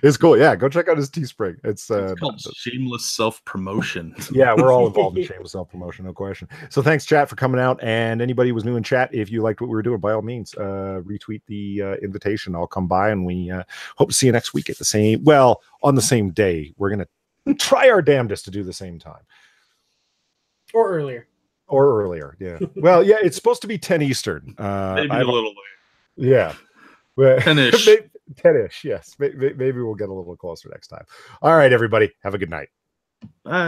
A: It's cool. Yeah, go check out his Teespring. It's
C: called shameless self-promotion.
A: Yeah, we're all involved in shameless self-promotion, no question. So thanks, chat, for coming out. And anybody who was new in chat, if you liked what we were doing, by all means, retweet the invitation. I'll come by, and we hope to see you next week at on the same day. We're gonna try our damnedest to do the same time.
B: Or earlier.
A: Or earlier, yeah. Well, yeah, it's supposed to be 10 Eastern.
C: Maybe a little late.
A: Yeah.
C: 10-ish.
A: 10-ish, yes. Maybe we'll get a little closer next time. All right, everybody. Have a good night.
C: Bye.